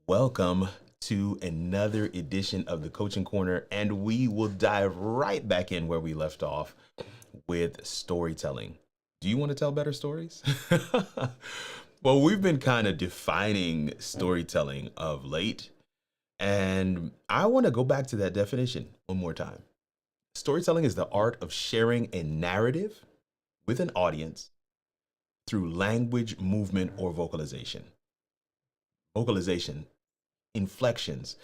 Welcome to another edition of the Coaching Corner, and we will dive right back in where we left off with storytelling. Do you want to tell better stories? Well, we've been kind of defining storytelling of late, and I want to go back to that definition one more time. Storytelling is the art of sharing a narrative with an audience through language, movement, or vocalization. Vocalization, inflections.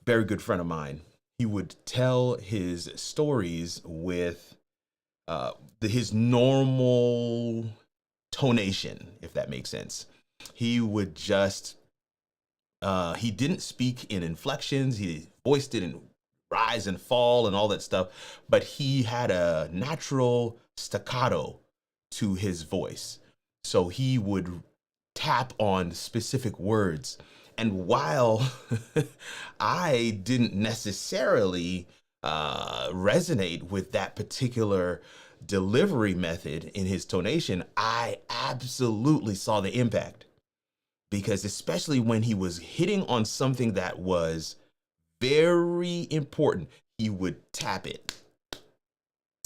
Very good friend of mine. He would tell his stories with his normal tonation, if that makes sense. He would just, he didn't speak in inflections. His voice didn't rise and fall and all that stuff, but he had a natural staccato to his voice. So he would tap on specific words. And while I didn't necessarily resonate with that particular delivery method in his tonation, I absolutely saw the impact. Because especially when he was hitting on something that was very important, he would tap it.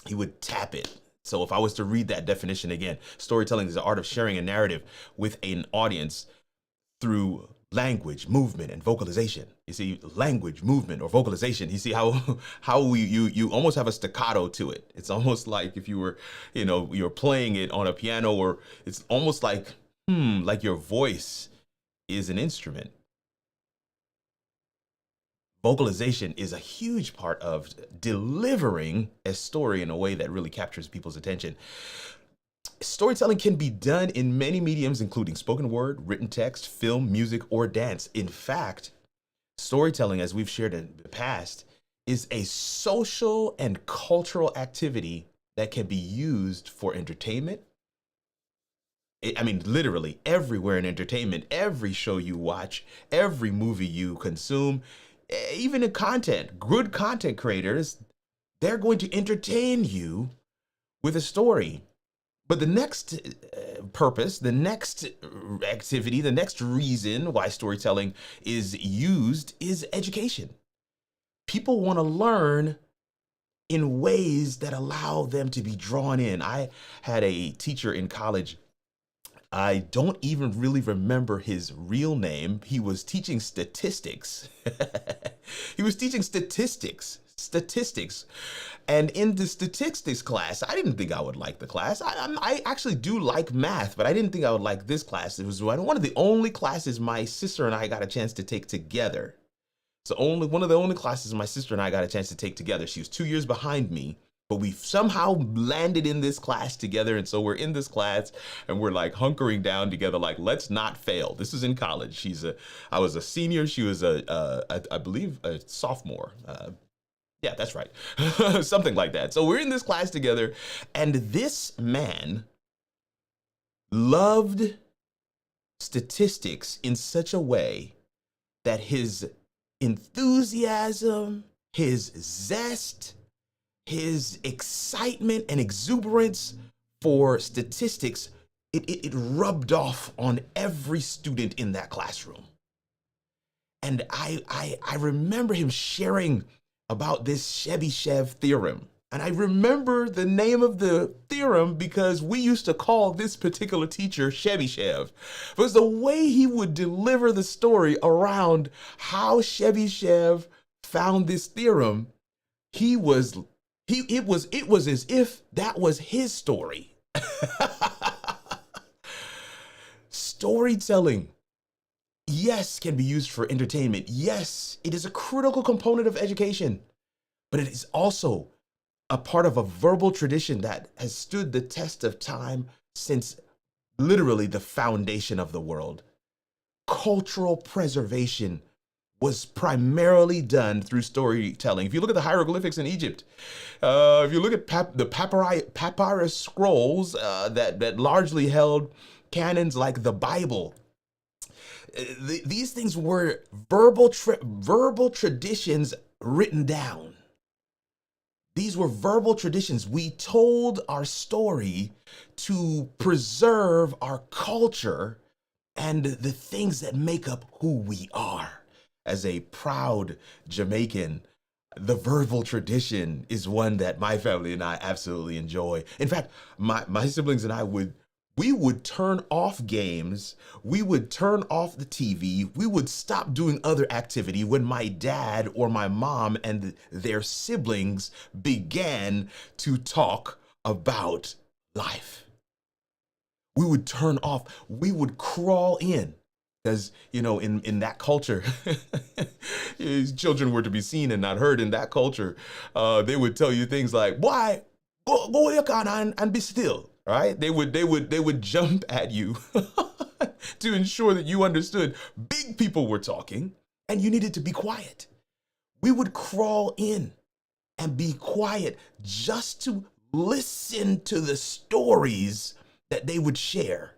He would tap it. So if I was to read that definition again, storytelling is the art of sharing a narrative with an audience through language, movement, and vocalization. You see, language, movement, or vocalization. You see how you almost have a staccato to it. It's almost like if you were, you're playing it on a piano, or it's almost like your voice is an instrument. Vocalization is a huge part of delivering a story in a way that really captures people's attention. Storytelling can be done in many mediums, including spoken word, written text, film, music, or dance. In fact, storytelling, as we've shared in the past, is a social and cultural activity that can be used for entertainment. I mean, literally everywhere in entertainment, every show you watch, every movie you consume, even in content, good content creators, they're going to entertain you with a story. But the next purpose, the next activity, the next reason why storytelling is used is education. People want to learn in ways that allow them to be drawn in. I had a teacher in college. I don't even really remember his real name. He was teaching statistics. He was teaching statistics. And in the statistics class, I didn't think I would like the class. I actually do like math, but I didn't think I would like this class. It was one of the only classes my sister and I got a chance to take together. So one of the only classes my sister and I got a chance to take together. She was 2 years behind me, but we somehow landed in this class together. And so we're in this class and we're like hunkering down together, like, let's not fail. This is in college. I was a senior. She was I believe a sophomore. Yeah, that's right. Something like that. So we're in this class together, and this man loved statistics in such a way that his enthusiasm, his zest, his excitement and exuberance for statistics, it rubbed off on every student in that classroom. And I remember him sharing about this Chebyshev theorem. And I remember the name of the theorem because we used to call this particular teacher Chebyshev. Because the way he would deliver the story around how Chebyshev found this theorem, it was as if that was his story. Storytelling, yes, can be used for entertainment. Yes, it is a critical component of education, but it is also a part of a verbal tradition that has stood the test of time since literally the foundation of the world. Cultural preservation was primarily done through storytelling. If you look at the hieroglyphics in Egypt, if you look at the papyrus scrolls that largely held canons like the Bible, these things were verbal traditions written down. These were verbal traditions. We told our story to preserve our culture and the things that make up who we are. as a proud Jamaican, the verbal tradition is one that my family and I absolutely enjoy. In fact, my siblings and I we would turn off games, we would turn off the TV, we would stop doing other activity when my dad or my mom and their siblings began to talk about life. We would turn off, we would crawl in. Because, in that culture, children were to be seen and not heard in that culture. They would tell you things like, "Why, go here, Kana, and be still." Right? They would jump at you to ensure that you understood big people were talking and you needed to be quiet. We would crawl in and be quiet just to listen to the stories that they would share,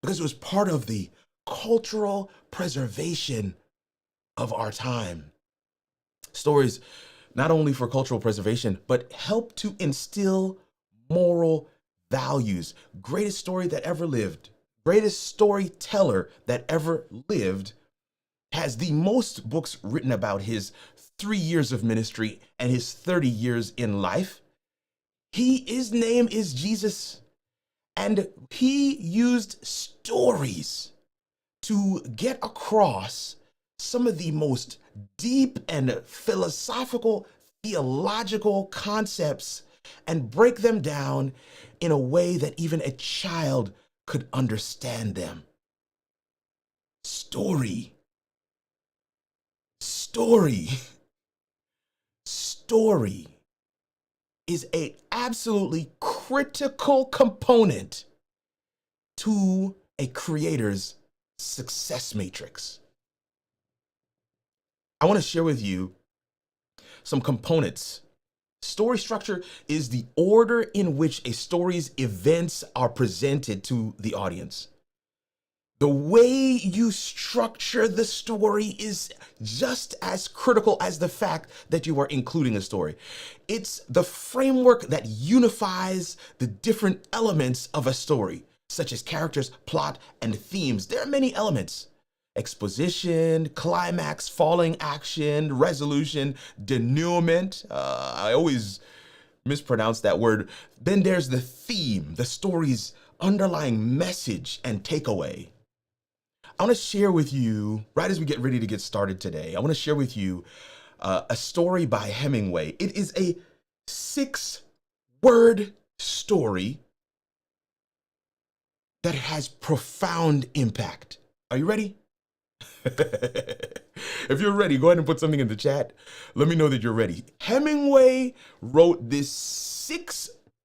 because it was part of the cultural preservation of our time. Stories, not only for cultural preservation, but help to instill moral values. Greatest story that ever lived, greatest storyteller that ever lived, has the most books written about his 3 years of ministry and his 30 years in life. His name is Jesus, and he used stories to get across some of the most deep and philosophical, theological concepts and break them down in a way that even a child could understand them. Story, story, story is an absolutely critical component to a creator's success matrix. I want to share with you some components. Story structure is the order in which a story's events are presented to the audience. The way you structure the story is just as critical as the fact that you are including a story. It's the framework that unifies the different elements of a story, such as characters, plot, and themes. There are many elements: exposition, climax, falling action, resolution, denouement. I always mispronounce that word. Then there's the theme, the story's underlying message and takeaway. I want to share with you, right as we get ready to get started today, I want to share with you a story by Hemingway. It is a 6-word story that has profound impact. Are you ready? If you're ready, go ahead and put something in the chat. Let me know that you're ready. Hemingway wrote this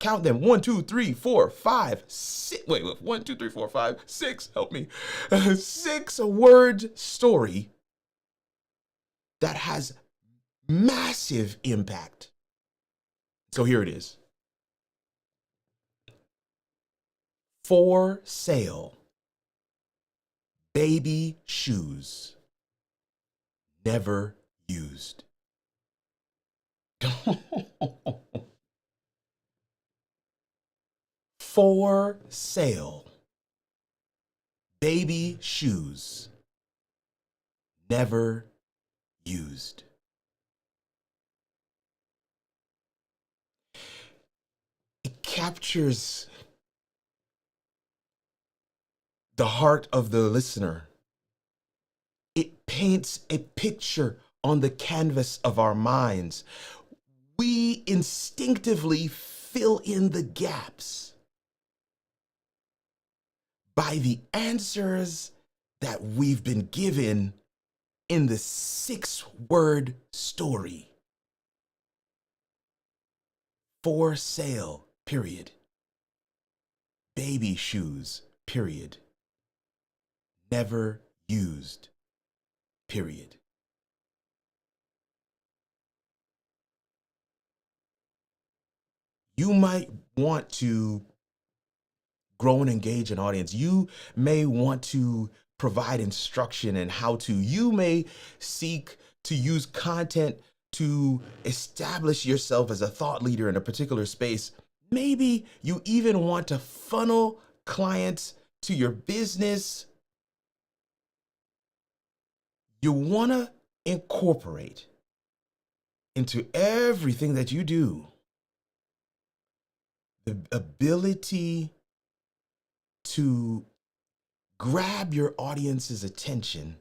count them, 1, 2, 3, 4, 5, 6. Wait, 1, 2, 3, 4, 5, 6. Help me. 6-word story that has massive impact. So here it is. For sale. Baby shoes. Never used. For sale. Baby shoes. Never used. It captures the heart of the listener. It paints a picture on the canvas of our minds. We instinctively fill in the gaps by the answers that we've been given in the 6-word story. For sale, period. Baby shoes, period. Never used, period. You might want to grow and engage an audience. You may want to provide instruction in how to. You may seek to use content to establish yourself as a thought leader in a particular space. Maybe you even want to funnel clients to your business. You want to incorporate into everything that you do the ability to grab your audience's attention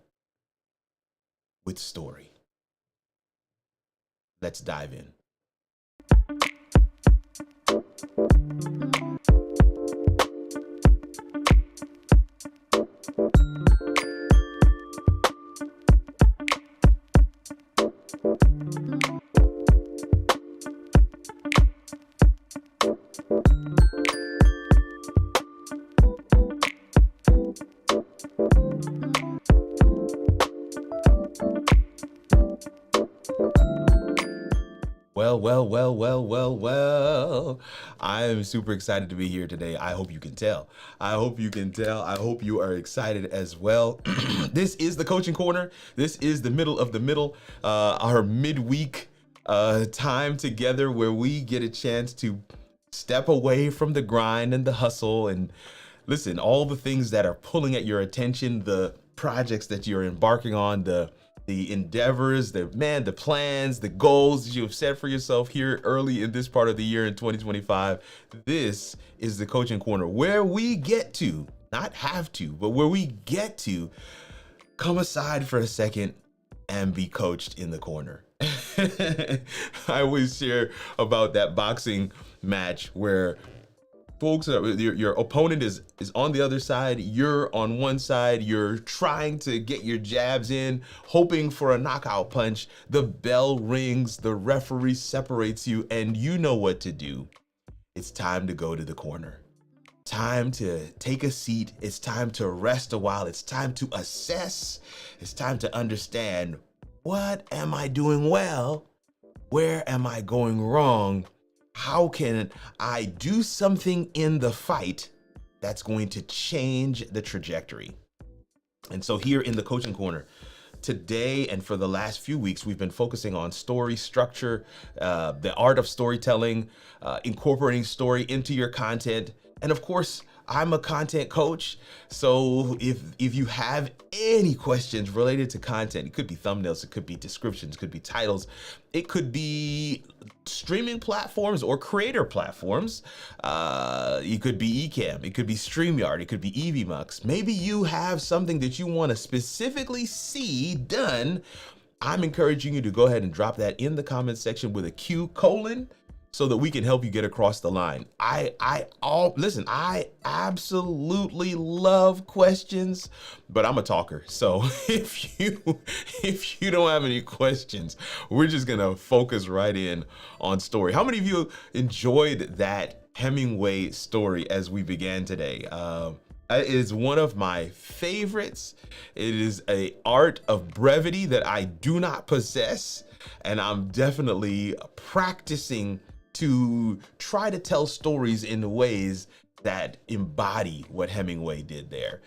with story. Let's dive in. Well. I am super excited to be here today. I hope you can tell. I hope you are excited as well. This is the Coaching Corner. This is the middle of the middle, our midweek time together where we get a chance to step away from the grind and the hustle and listen, all the things that are pulling at your attention, the projects that you're embarking on, the endeavors, the plans, the goals that you have set for yourself here early in this part of the year in 2025. This is the Coaching Corner, where we get to, not have to, but where we get to come aside for a second and be coached in the corner. I always share about that boxing match where folks, your opponent is on the other side, you're on one side, you're trying to get your jabs in, hoping for a knockout punch. The bell rings, the referee separates you, and you know what to do. It's time to go to the corner. Time to take a seat. It's time to rest a while. It's time to assess. It's time to understand, what am I doing well? Where am I going wrong? How can I do something in the fight that's going to change the trajectory? And so here in the Coaching Corner, today and for the last few weeks, we've been focusing on story structure, the art of storytelling, incorporating story into your content. And of course, I'm a content coach. So if you have any questions related to content, it could be thumbnails, it could be descriptions, it could be titles, it could be streaming platforms or creator platforms. It could be Ecamm, it could be StreamYard, it could be EVMux. Maybe you have something that you want to specifically see done. I'm encouraging you to go ahead and drop that in the comment section with a Q : so that we can help you get across the line. I absolutely love questions, but I'm a talker. So if you don't have any questions, we're just gonna focus right in on story. How many of you enjoyed that Hemingway story as we began today? It is one of my favorites. It is an art of brevity that I do not possess, and I'm definitely practicing to try to tell stories in ways that embody what Hemingway did there.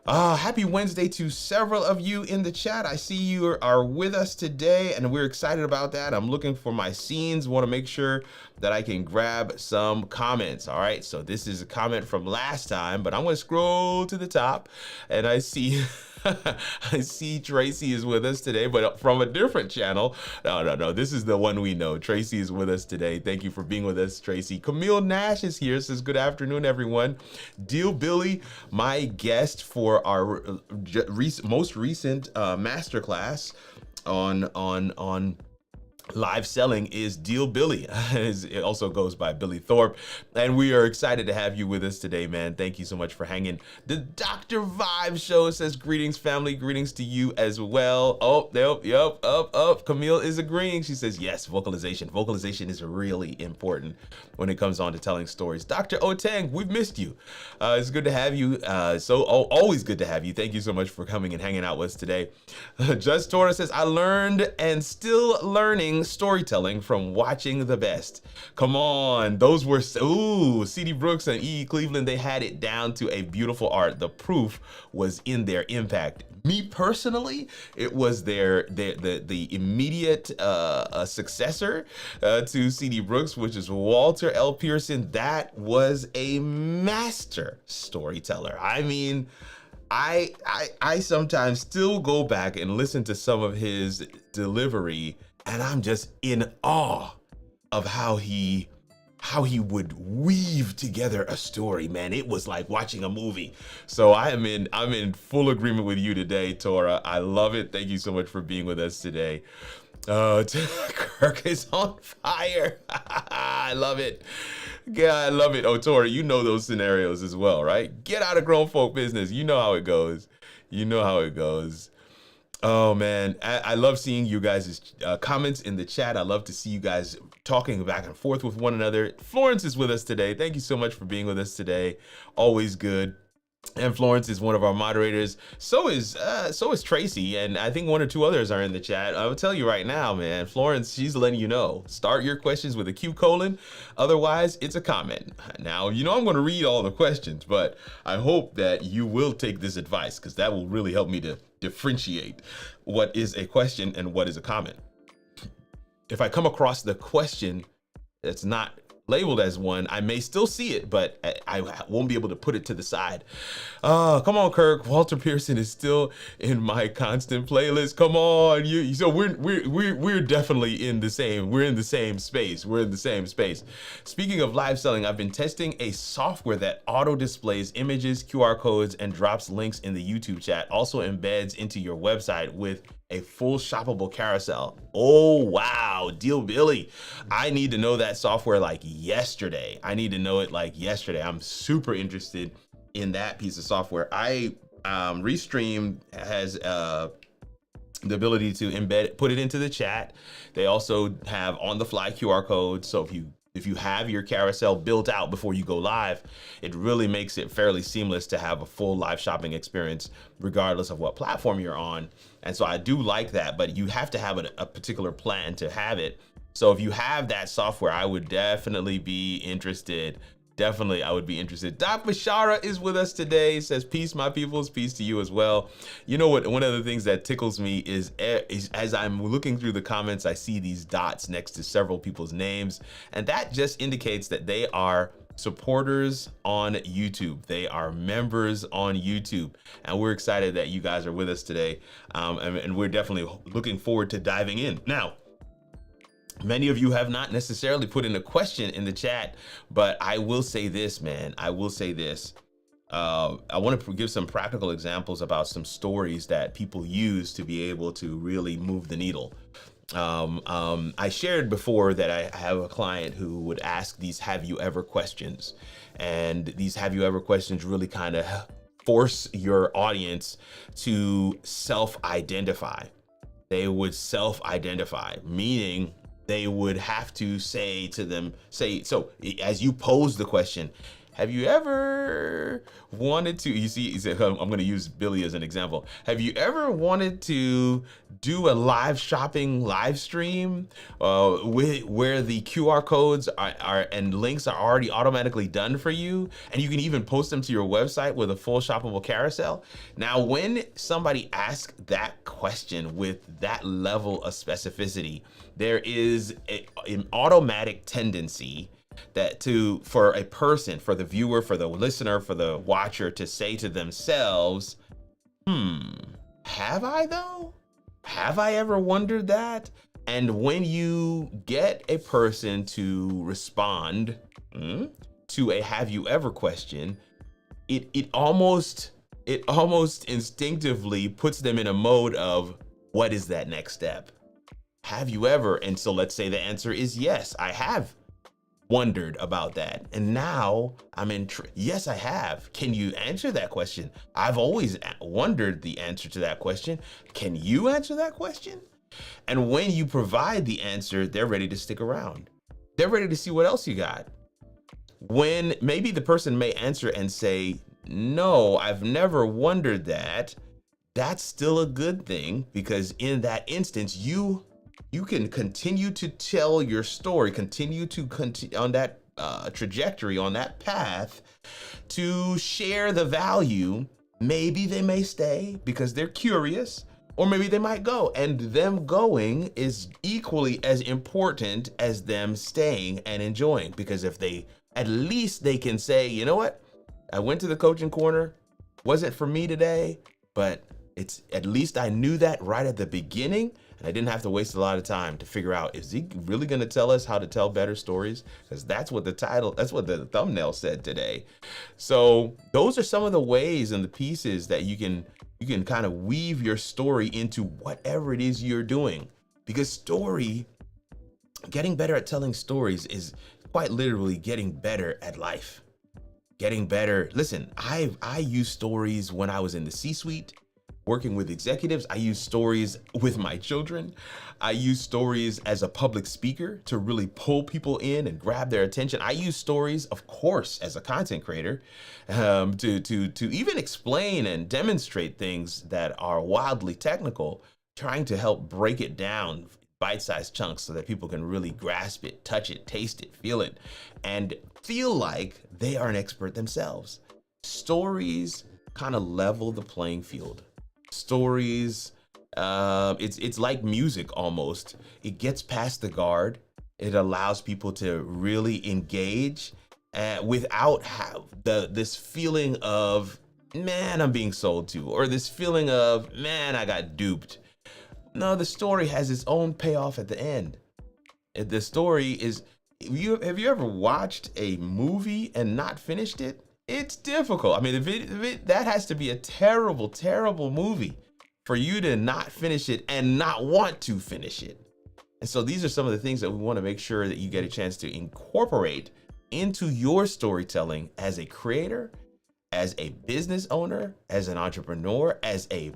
Happy Wednesday to several of you in the chat. I see you are with us today, and we're excited about that. I'm looking for my scenes, want to make sure that I can grab some comments. All right, so this is a comment from last time, but I'm going to scroll to the top, and I see I see Tracy is with us today, but from a different channel. No, this is the one we know. Tracy is with us today. Thank you for being with us, Tracy. Camille Nash is here, says good afternoon, everyone. Deal Billy, my guest for our most recent masterclass on live selling is Deal Billy. It also goes by Billy Thorpe. And we are excited to have you with us today, man. Thank you so much for hanging. The Dr. Vibe Show says greetings, family. Greetings to you as well. Up. Camille is agreeing. She says, yes, vocalization. Vocalization is really important when it comes on to telling stories. Dr. Otang, we've missed you. It's good to have you. Always good to have you. Thank you so much for coming and hanging out with us today. Just Torah says, I learned and still learning storytelling from watching the best. Come on, those were C.D. Brooks and E. Cleveland. They had it down to a beautiful art. The proof was in their impact. Me personally, it was the immediate successor to C.D. Brooks, which is Walter L. Pearson. That was a master storyteller. I mean, I sometimes still go back and listen to some of his delivery, and I'm just in awe of how he would weave together a story, man. It was like watching a movie. So I'm in full agreement with you today, Tora. I love it. Thank you so much for being with us today. Kirk is on fire. I love it. Yeah, I love it. Oh, Tora, you know those scenarios as well, right? Get out of grown folk business. You know how it goes. You know how it goes. Oh man, I love seeing you guys' comments in the chat. I love to see you guys talking back and forth with one another. Florence is with us today. Thank you so much for being with us today. Always good. And Florence is one of our moderators. So is Tracy, and I think one or two others are in the chat. I will tell you right now, man, Florence, she's letting you know. Start your questions with a Q colon. Otherwise, it's a comment. Now, you know I'm going to read all the questions, but I hope that you will take this advice, because that will really help me to differentiate what is a question and what is a comment. If I come across the question that's not labeled as one, I may still see it, but I won't be able to put it to the side. Come on, Kirk. Walter Pearson is still in my constant playlist. Come on, so we're definitely in the same. We're in the same space. We're in the same space. Speaking of live selling, I've been testing a software that auto displays images, QR codes, and drops links in the YouTube chat. Also embeds into your website with a full shoppable carousel. Oh, wow. Deal Billy. I need to know that software like yesterday. I need to know it like yesterday. I'm super interested in that piece of software. Restream has the ability to put it into the chat. They also have on the fly QR codes. So if you have your carousel built out before you go live, it really makes it fairly seamless to have a full live shopping experience, regardless of what platform you're on. And so I do like that, but you have to have a particular plan to have it. So if you have that software, I would definitely be interested. Definitely, I would be interested. Doc Bashara is with us today. Says, peace, my peoples, peace to you as well. You know what? One of the things that tickles me is as I'm looking through the comments, I see these dots next to several people's names. And that just indicates that they are supporters on YouTube. They are members on YouTube. And we're excited that you guys are with us today. And we're definitely looking forward to diving in. Now, many of you have not necessarily put in a question in the chat, but I will say this, man. I will say this. I want to give some practical examples about some stories that people use to be able to really move the needle. I shared before that I have a client who would ask these "have you ever" questions, and these "have you ever" questions really kind of force your audience to self-identify. They would self-identify, meaning they would have to say so as you pose the question, have you ever wanted to, I'm going to use Billy as an example. Have you ever wanted to do a live shopping live stream where the QR codes are and links are already automatically done for you, and you can even post them to your website with a full shoppable carousel? Now, when somebody asks that question with that level of specificity, there is an automatic tendency for a person, for the viewer, for the listener, for the watcher to say to themselves, have I though? Have I ever wondered that? And when you get a person to respond to a "have you ever" question, it almost instinctively puts them in a mode of, what is that next step? Have you ever? And so let's say the answer is yes, I have wondered about that. And now I'm yes, I have. Can you answer that question? I've always wondered the answer to that question. Can you answer that question? And when you provide the answer, they're ready to stick around. They're ready to see what else you got. When maybe the person may answer and say, no, I've never wondered that, that's still a good thing, because in that instance, you can continue to tell your story, continue on that trajectory, on that path to share the value. Maybe they may stay because they're curious, or maybe they might go, and them going is equally as important as them staying and enjoying, because if at least they can say, you know what? I went to the coaching corner, wasn't for me today, but it's at least I knew that right at the beginning, and I didn't have to waste a lot of time to figure out, is he really going to tell us how to tell better stories? Because that's what the thumbnail said today. So those are some of the ways and the pieces that you can kind of weave your story into whatever it is you're doing. Because getting better at telling stories is quite literally getting better at life. Getting better. Listen, I use stories when I was in the C-suite, working with executives. I use stories with my children. I use stories as a public speaker to really pull people in and grab their attention. I use stories, of course, as a content creator, to even explain and demonstrate things that are wildly technical, trying to help break it down bite-sized chunks so that people can really grasp it, touch it, taste it, feel it, and feel like they are an expert themselves. Stories kind of level the playing field. Stories, it's like music almost. It gets past the guard. It allows people to really engage without this feeling of, man, I'm being sold to, or this feeling of, man, I got duped. No, the story has its own payoff at the end. The story is, have you ever watched a movie and not finished it? It's difficult. I mean, that has to be a terrible, terrible movie for you to not finish it and not want to finish it. And so these are some of the things that we want to make sure that you get a chance to incorporate into your storytelling as a creator, as a business owner, as an entrepreneur, as a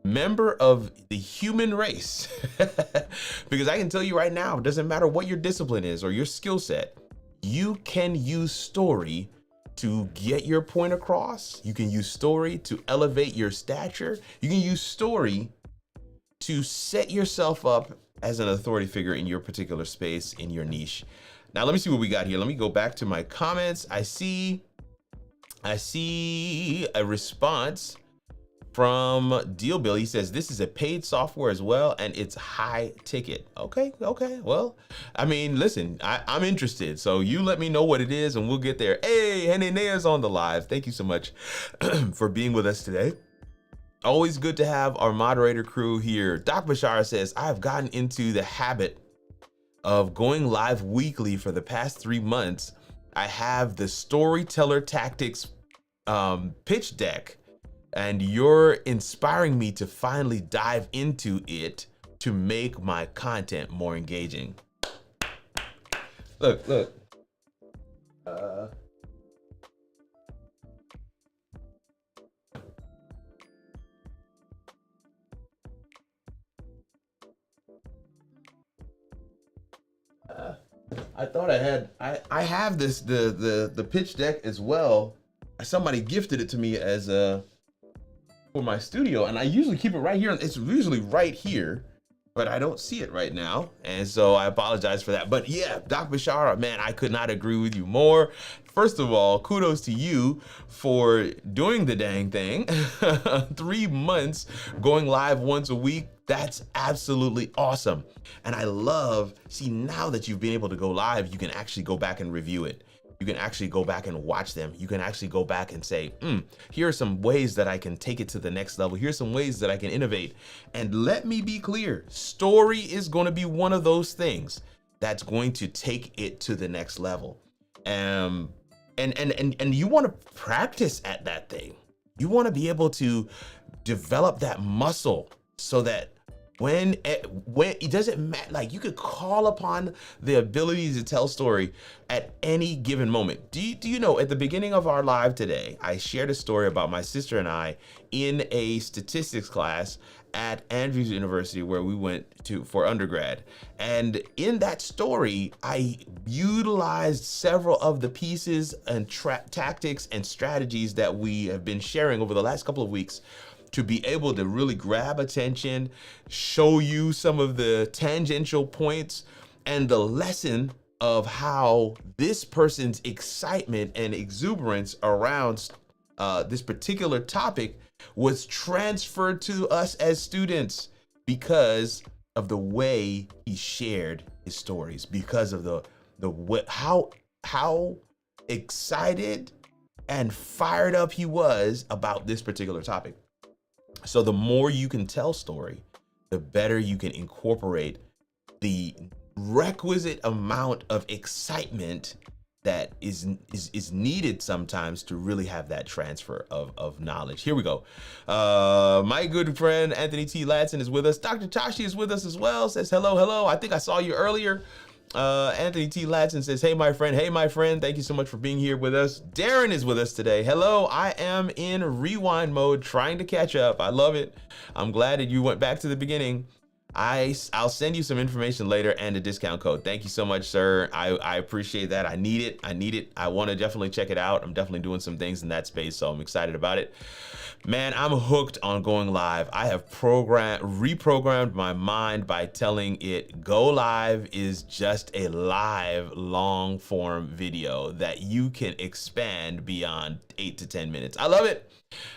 member of the human race. Because I can tell you right now, it doesn't matter what your discipline is or your skill set, you can use story to get your point across. You can use story to elevate your stature. You can use story to set yourself up as an authority figure in your particular space, in your niche. Now, let me see what we got here. Let me go back to my comments. I see a response from Deal Bill. He says, this is a paid software as well, and it's high ticket. Okay. Well, I mean, listen, I'm interested. So you let me know what it is and we'll get there. Hey, Henenea's on the live. Thank you so much for being with us today. Always good to have our moderator crew here. Doc Bashara says, I've gotten into the habit of going live weekly for the past 3 months. I have the Storyteller Tactics pitch deck, and you're inspiring me to finally dive into it to make my content more engaging. Look. I thought I have this, the pitch deck as well. Somebody gifted it to me as for my studio, and I usually keep it right here. It's usually right here, but I don't see it right now, and so I apologize for that. But yeah, Doc Bashara, man, I could not agree with you more. First of all, kudos to you for doing the dang thing. 3 months going live once a week. That's absolutely awesome. And I love, see, now that you've been able to go live, you can actually go back and review it. You can actually go back and watch them. You can actually go back and say, here are some ways that I can take it to the next level. Here's some ways that I can innovate. And let me be clear, story is going to be one of those things that's going to take it to the next level. And you want to practice at that thing. You want to be able to develop that muscle so that when it doesn't matter, like you could call upon the ability to tell story at any given moment. Do you know, at the beginning of our live today, I shared a story about my sister and I in a statistics class at Andrews University where we went to for undergrad. And in that story, I utilized several of the pieces and tactics and strategies that we have been sharing over the last couple of weeks to be able to really grab attention, show you some of the tangential points and the lesson of how this person's excitement and exuberance around this particular topic was transferred to us as students because of the way he shared his stories, because of the way, how excited and fired up he was about this particular topic. So the more you can tell story, the better you can incorporate the requisite amount of excitement that is needed sometimes to really have that transfer of knowledge. Here we go. My good friend Anthony T. Ladson is with us. Dr. Tashi is with us as well. Says hello, hello. I think I saw you earlier. Anthony T. Ladson says, hey, my friend. Hey, my friend. Thank you so much for being here with us. Darren is with us today. Hello. I am in rewind mode, trying to catch up. I love it. I'm glad that you went back to the beginning. I'll send you some information later and a discount code. Thank you so much, sir. I appreciate that. I need it. I want to definitely check it out. I'm definitely doing some things in that space, so I'm excited about it. Man, I'm hooked on going live. I have reprogrammed my mind by telling it go live is just a live long form video that you can expand beyond 8 to 10 minutes. I love it.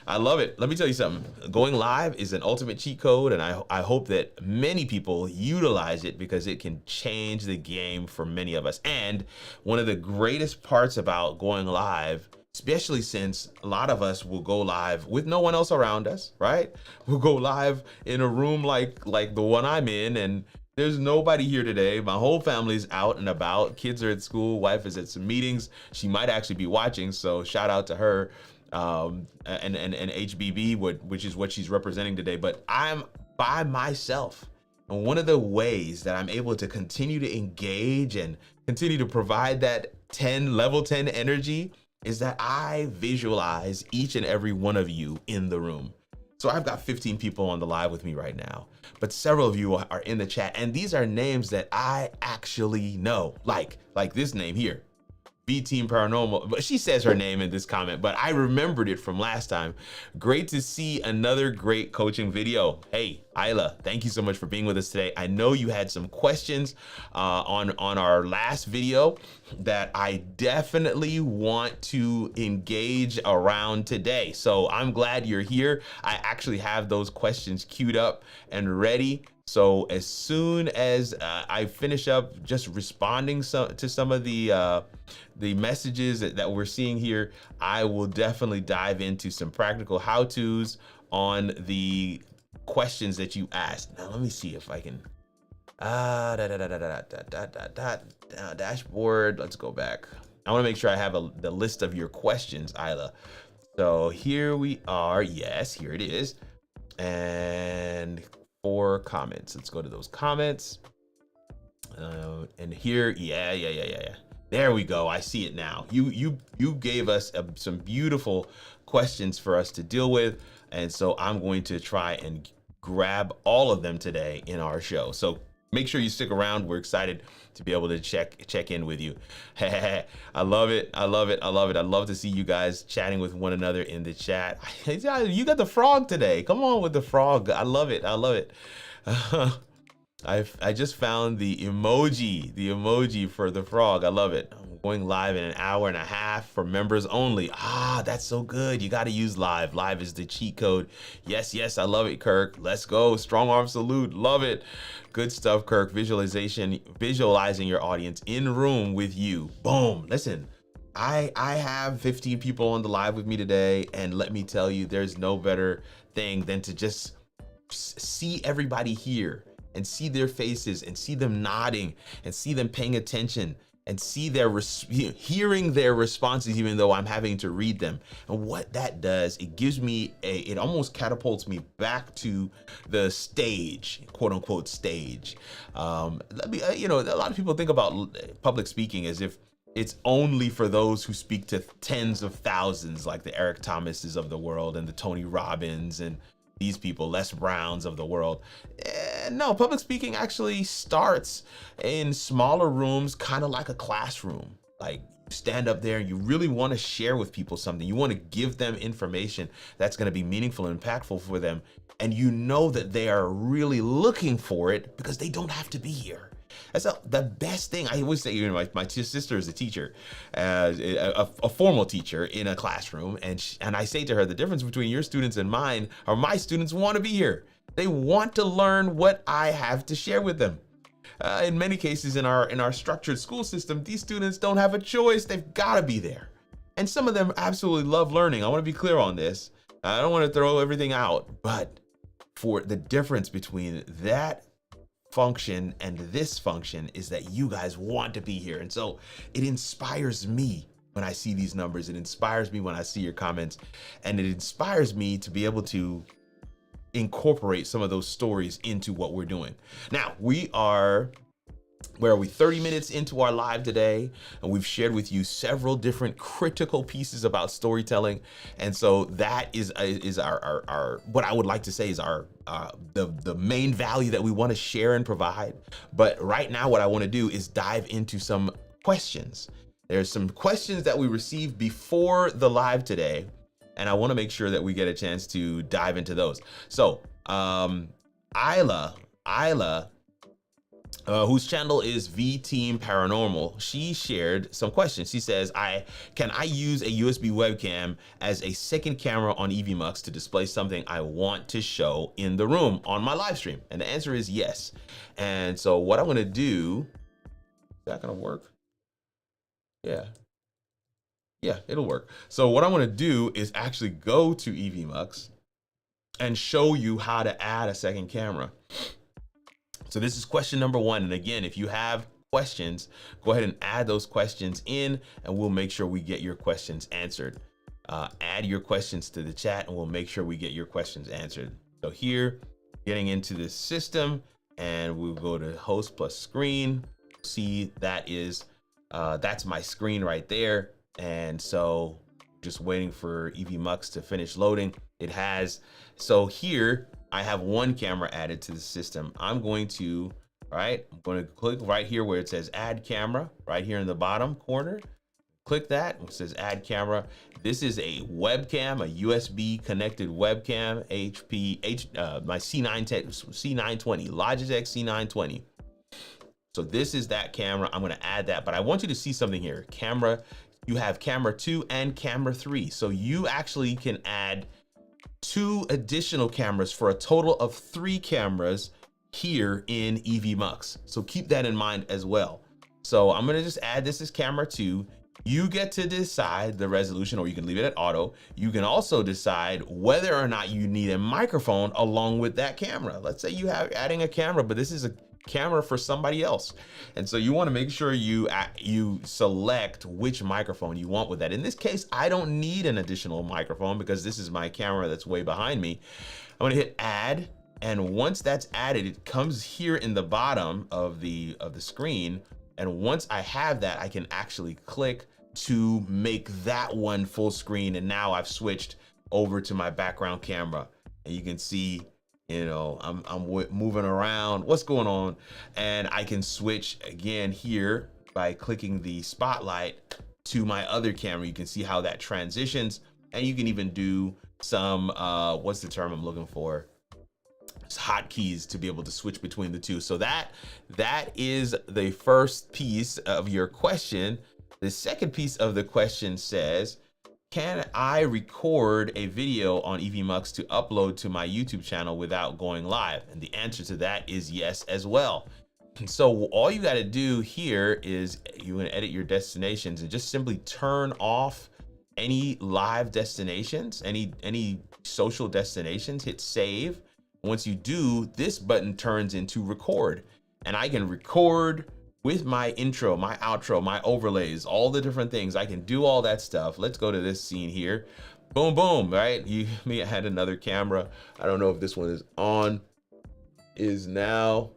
I love it. Let me tell you something. Going live is an ultimate cheat code, and I hope that many people utilize it because it can change the game for many of us. And one of the greatest parts about going live, especially since a lot of us will go live with no one else around us, right? We'll go live in a room like the one I'm in, and there's nobody here today. My whole family's out and about. Kids are at school. Wife is at some meetings. She might actually be watching, so shout out to her. And HBB, which is what she's representing today, but I'm by myself. And one of the ways that I'm able to continue to engage and continue to provide that level 10 energy is that I visualize each and every one of you in the room. So I've got 15 people on the live with me right now, but several of you are in the chat, and these are names that I actually know, like this name here. B Team Paranormal, but she says her name in this comment, but I remembered it from last time. Great to see another great coaching video. Hey, Isla, thank you so much for being with us today. I know you had some questions on our last video that I definitely want to engage around today. So I'm glad you're here. I actually have those questions queued up and ready. So as soon as I finish up just responding to some of the messages that we're seeing here, I will definitely dive into some practical how-tos on the questions that you asked. Now let me see if I can dashboard. Let's go back. I want to make sure I have the list of your questions, Isla. So here we are. Yes, here it is. And 4 comments. Let's go to those comments. And here, yeah. There we go. I see it now. You gave us some beautiful questions for us to deal with, and so I'm going to try and grab all of them today in our show. So make sure you stick around. We're excited to be able to check in with you. I love it. I love to see you guys chatting with one another in the chat. You got the frog today. Come on with the frog. I love it. I just found the emoji for the frog. I love it. I'm going live in an hour and a half for members only. That's so good. You got to use live. Live is the cheat code. Yes, I love it, Kirk. Let's go. Strong arm salute. Love it. Good stuff, Kirk. Visualizing your audience in room with you. Boom. Listen, I have 15 people on the live with me today, and let me tell you, there's no better thing than to just see everybody here and see their faces and see them nodding and see them paying attention and see hearing their responses, even though I'm having to read them. And what that does, it gives me it almost catapults me back to the stage, quote unquote stage. A lot of people think about public speaking as if it's only for those who speak to tens of thousands, like the Eric Thomases of the world and the Tony Robbins and these people, Les Browns of the world. No, public speaking actually starts in smaller rooms, kind of like a classroom. Like, stand up there and you really want to share with people something. You want to give them information that's going to be meaningful and impactful for them. And you know that they are really looking for it because they don't have to be here. That's the best thing. I always say, my sister is a teacher, a formal teacher in a classroom. And I say to her, the difference between your students and mine are my students want to be here. They want to learn what I have to share with them. In many cases in our structured school system, these students don't have a choice. They've got to be there. And some of them absolutely love learning. I want to be clear on this. I don't want to throw everything out, but for the difference between that function and this function is that you guys want to be here. And so it inspires me when I see these numbers. It inspires me when I see your comments, and it inspires me to be able to incorporate some of those stories into what we're doing. Now, where are we, 30 minutes into our live today, and we've shared with you several different critical pieces about storytelling. And so that is our what I would like to say is our the main value that we want to share and provide. But right now, what I want to do is dive into some questions. There's some questions that we received before the live today, and I want to make sure that we get a chance to dive into those. So Isla, whose channel is V Team Paranormal, she shared some questions. She says, can I use a USB webcam as a second camera on EVMux to display something I want to show in the room on my live stream? And the answer is yes. And so what I'm gonna do, is that gonna work? Yeah, it'll work. So what I'm gonna do is actually go to EVMux and show you how to add a second camera. So this is question number 1. And again, if you have questions, go ahead and add those questions in, and we'll make sure we get your questions answered. Add your questions to the chat, and we'll make sure we get your questions answered. So here, getting into the system, and we'll go to host plus screen. See, that's my screen right there. And so just waiting for EVMux to finish loading. So here I have one camera added to the system. I'm going to click right here where it says add camera, right here in the bottom corner. Click that, it says add camera. This is a webcam, a USB connected webcam, my C920, Logitech C920. So this is that camera. I'm gonna add that, but I want you to see something here. You have camera 2 and camera 3. So you actually can add 2 additional cameras for a total of 3 cameras here in EVMux. So keep that in mind as well. So I'm gonna just add this as camera 2. You get to decide the resolution, or you can leave it at auto. You can also decide whether or not you need a microphone along with that camera. Let's say you have adding a camera, but this is a camera for somebody else. And so you want to make sure you select which microphone you want with that. In this case, I don't need an additional microphone because this is my camera that's way behind me. I'm going to hit add. And once that's added, it comes here in the bottom of the screen. And once I have that, I can actually click to make that one full screen. And now I've switched over to my background camera, and you can see, I'm moving around, what's going on, and I can switch again here by clicking the spotlight to my other camera. You can see how that transitions, and you can even do some, what's the term I'm looking for? It's hotkeys to be able to switch between the two. So that is the first piece of your question. The second piece of the question says, can I record a video on EVMux to upload to my YouTube channel without going live? And the answer to that is yes as well. And so all you got to do here is you want to edit your destinations and just simply turn off any live destinations, any social destinations, hit save. Once you do, this button turns into record, and I can record with my intro, my outro, my overlays, all the different things. I can do all that stuff. Let's go to this scene here. Boom, boom, right? I had another camera. I don't know if this one is on, is now.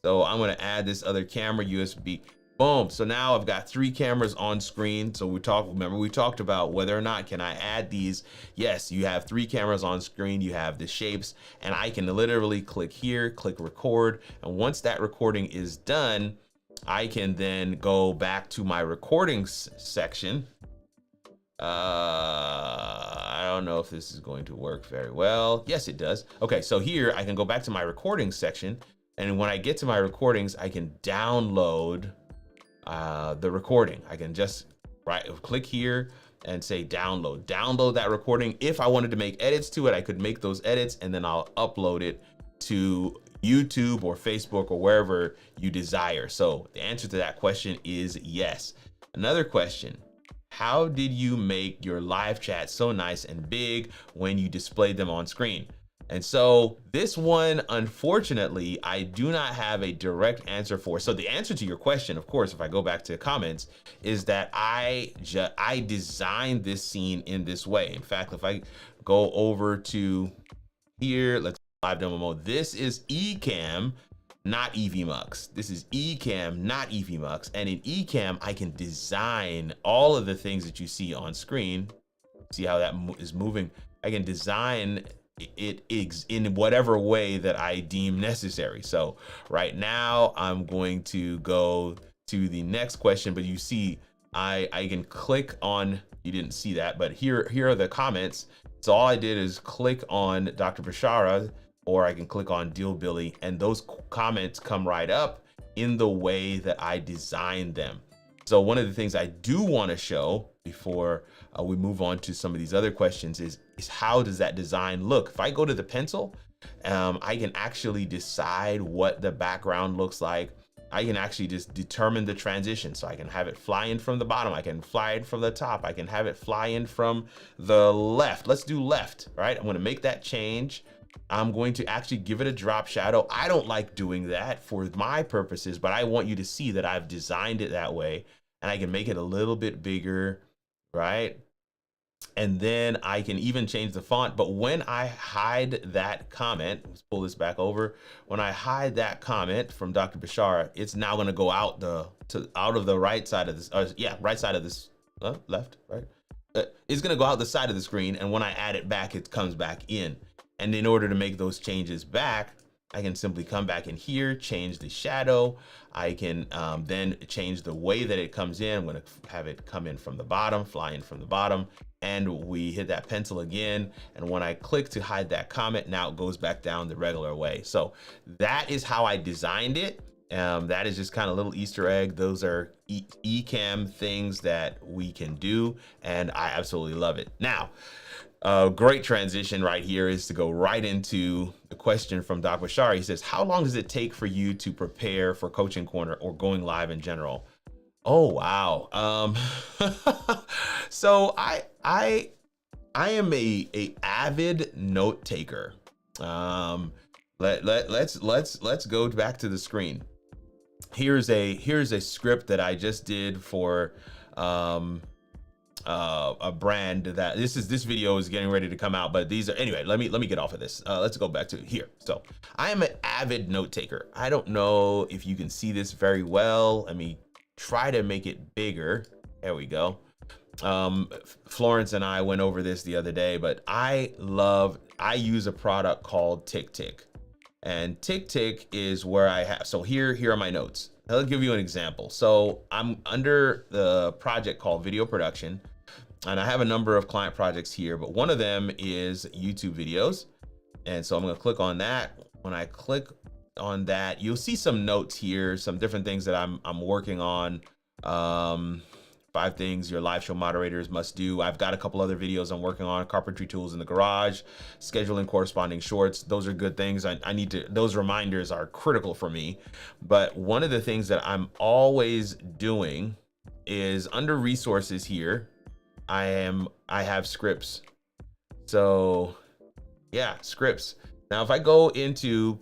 So I'm gonna add this other camera, USB, boom. So now I've got 3 cameras on screen. So remember we talked about whether or not can I add these. Yes, you have 3 cameras on screen, you have the shapes, and I can literally click here, click record. And once that recording is done, I can then go back to my recordings section. I don't know if this is going to work very well. Yes, it does. Okay, so here I can go back to my recordings section. And when I get to my recordings, I can download the recording. I can just click here and say download that recording. If I wanted to make edits to it, I could make those edits, and then I'll upload it to YouTube or Facebook or wherever you desire. So the answer to that question is yes. Another question, how did you make your live chat so nice and big when you displayed them on screen? And so this one, unfortunately, I do not have a direct answer for. So the answer to your question, of course, if I go back to comments, is that I designed this scene in this way. In fact, if I go over to here, let's live demo mode. This is Ecamm, not EVMux. This is Ecamm, not EVMux. And in Ecamm, I can design all of the things that you see on screen. See how that is moving? I can design it in whatever way that I deem necessary. So right now I'm going to go to the next question, but you see I can click on, you didn't see that, but here are the comments. So all I did is click on Dr. Bashara, or I can click on Deal Billy, and those comments come right up in the way that I designed them. So one of the things I do want to show before we move on to some of these other questions is how does that design look? If I go to the pencil, I can actually decide what the background looks like. I can actually just determine the transition. So I can have it fly in from the bottom. I can fly in from the top. I can have it fly in from the left. Let's do left, right? I'm going to make that change. I'm going to actually give it a drop shadow. I don't like doing that for my purposes, but I want you to see that I've designed it that way, and I can make it a little bit bigger, right? And then I can even change the font. But when I hide that comment, let's pull this back over. When I hide that comment from Dr. Bashara, it's now going to go out of the right side of this. Right side of this. Left, right. It's going to go out the side of the screen, and when I add it back, it comes back in. And in order to make those changes back, I can simply come back in here, change the shadow. I can then change the way that it comes in. I'm going to have it come in from the bottom, fly in from the bottom, and we hit that pencil again. And when I click to hide that comment, now it goes back down the regular way. So that is how I designed it. That is just kind of a little Easter egg. Those are Ecamm things that we can do, and I absolutely love it. Now, great transition right here is to go right into the question from Doc Bashar. He says, how long does it take for you to prepare for Coaching Corner or going live in general? Oh, wow. So I am a avid note taker. Let's go back to the screen. Here's a script that I just did for a brand that this video is getting ready to come out, but these are, anyway, let me get off of this. Let's go back to here. So I am an avid note taker. I don't know if you can see this very well. Let me try to make it bigger. There we go. Florence and I went over this the other day, but I use a product called TickTick, and TickTick is where I have, so here are my notes. I'll give you an example. So I'm under the project called video production, and I have a number of client projects here, but one of them is YouTube videos. And so I'm going to click on that. When I click on that, you'll see some notes here, some different things that I'm working on. 5 things your live show moderators must do. I've got a couple other videos I'm working on, carpentry tools in the garage, scheduling corresponding shorts. Those are good things. I need to, those reminders are critical for me. But one of the things that I'm always doing is under resources here, I have scripts. So yeah, scripts. Now, if I go into,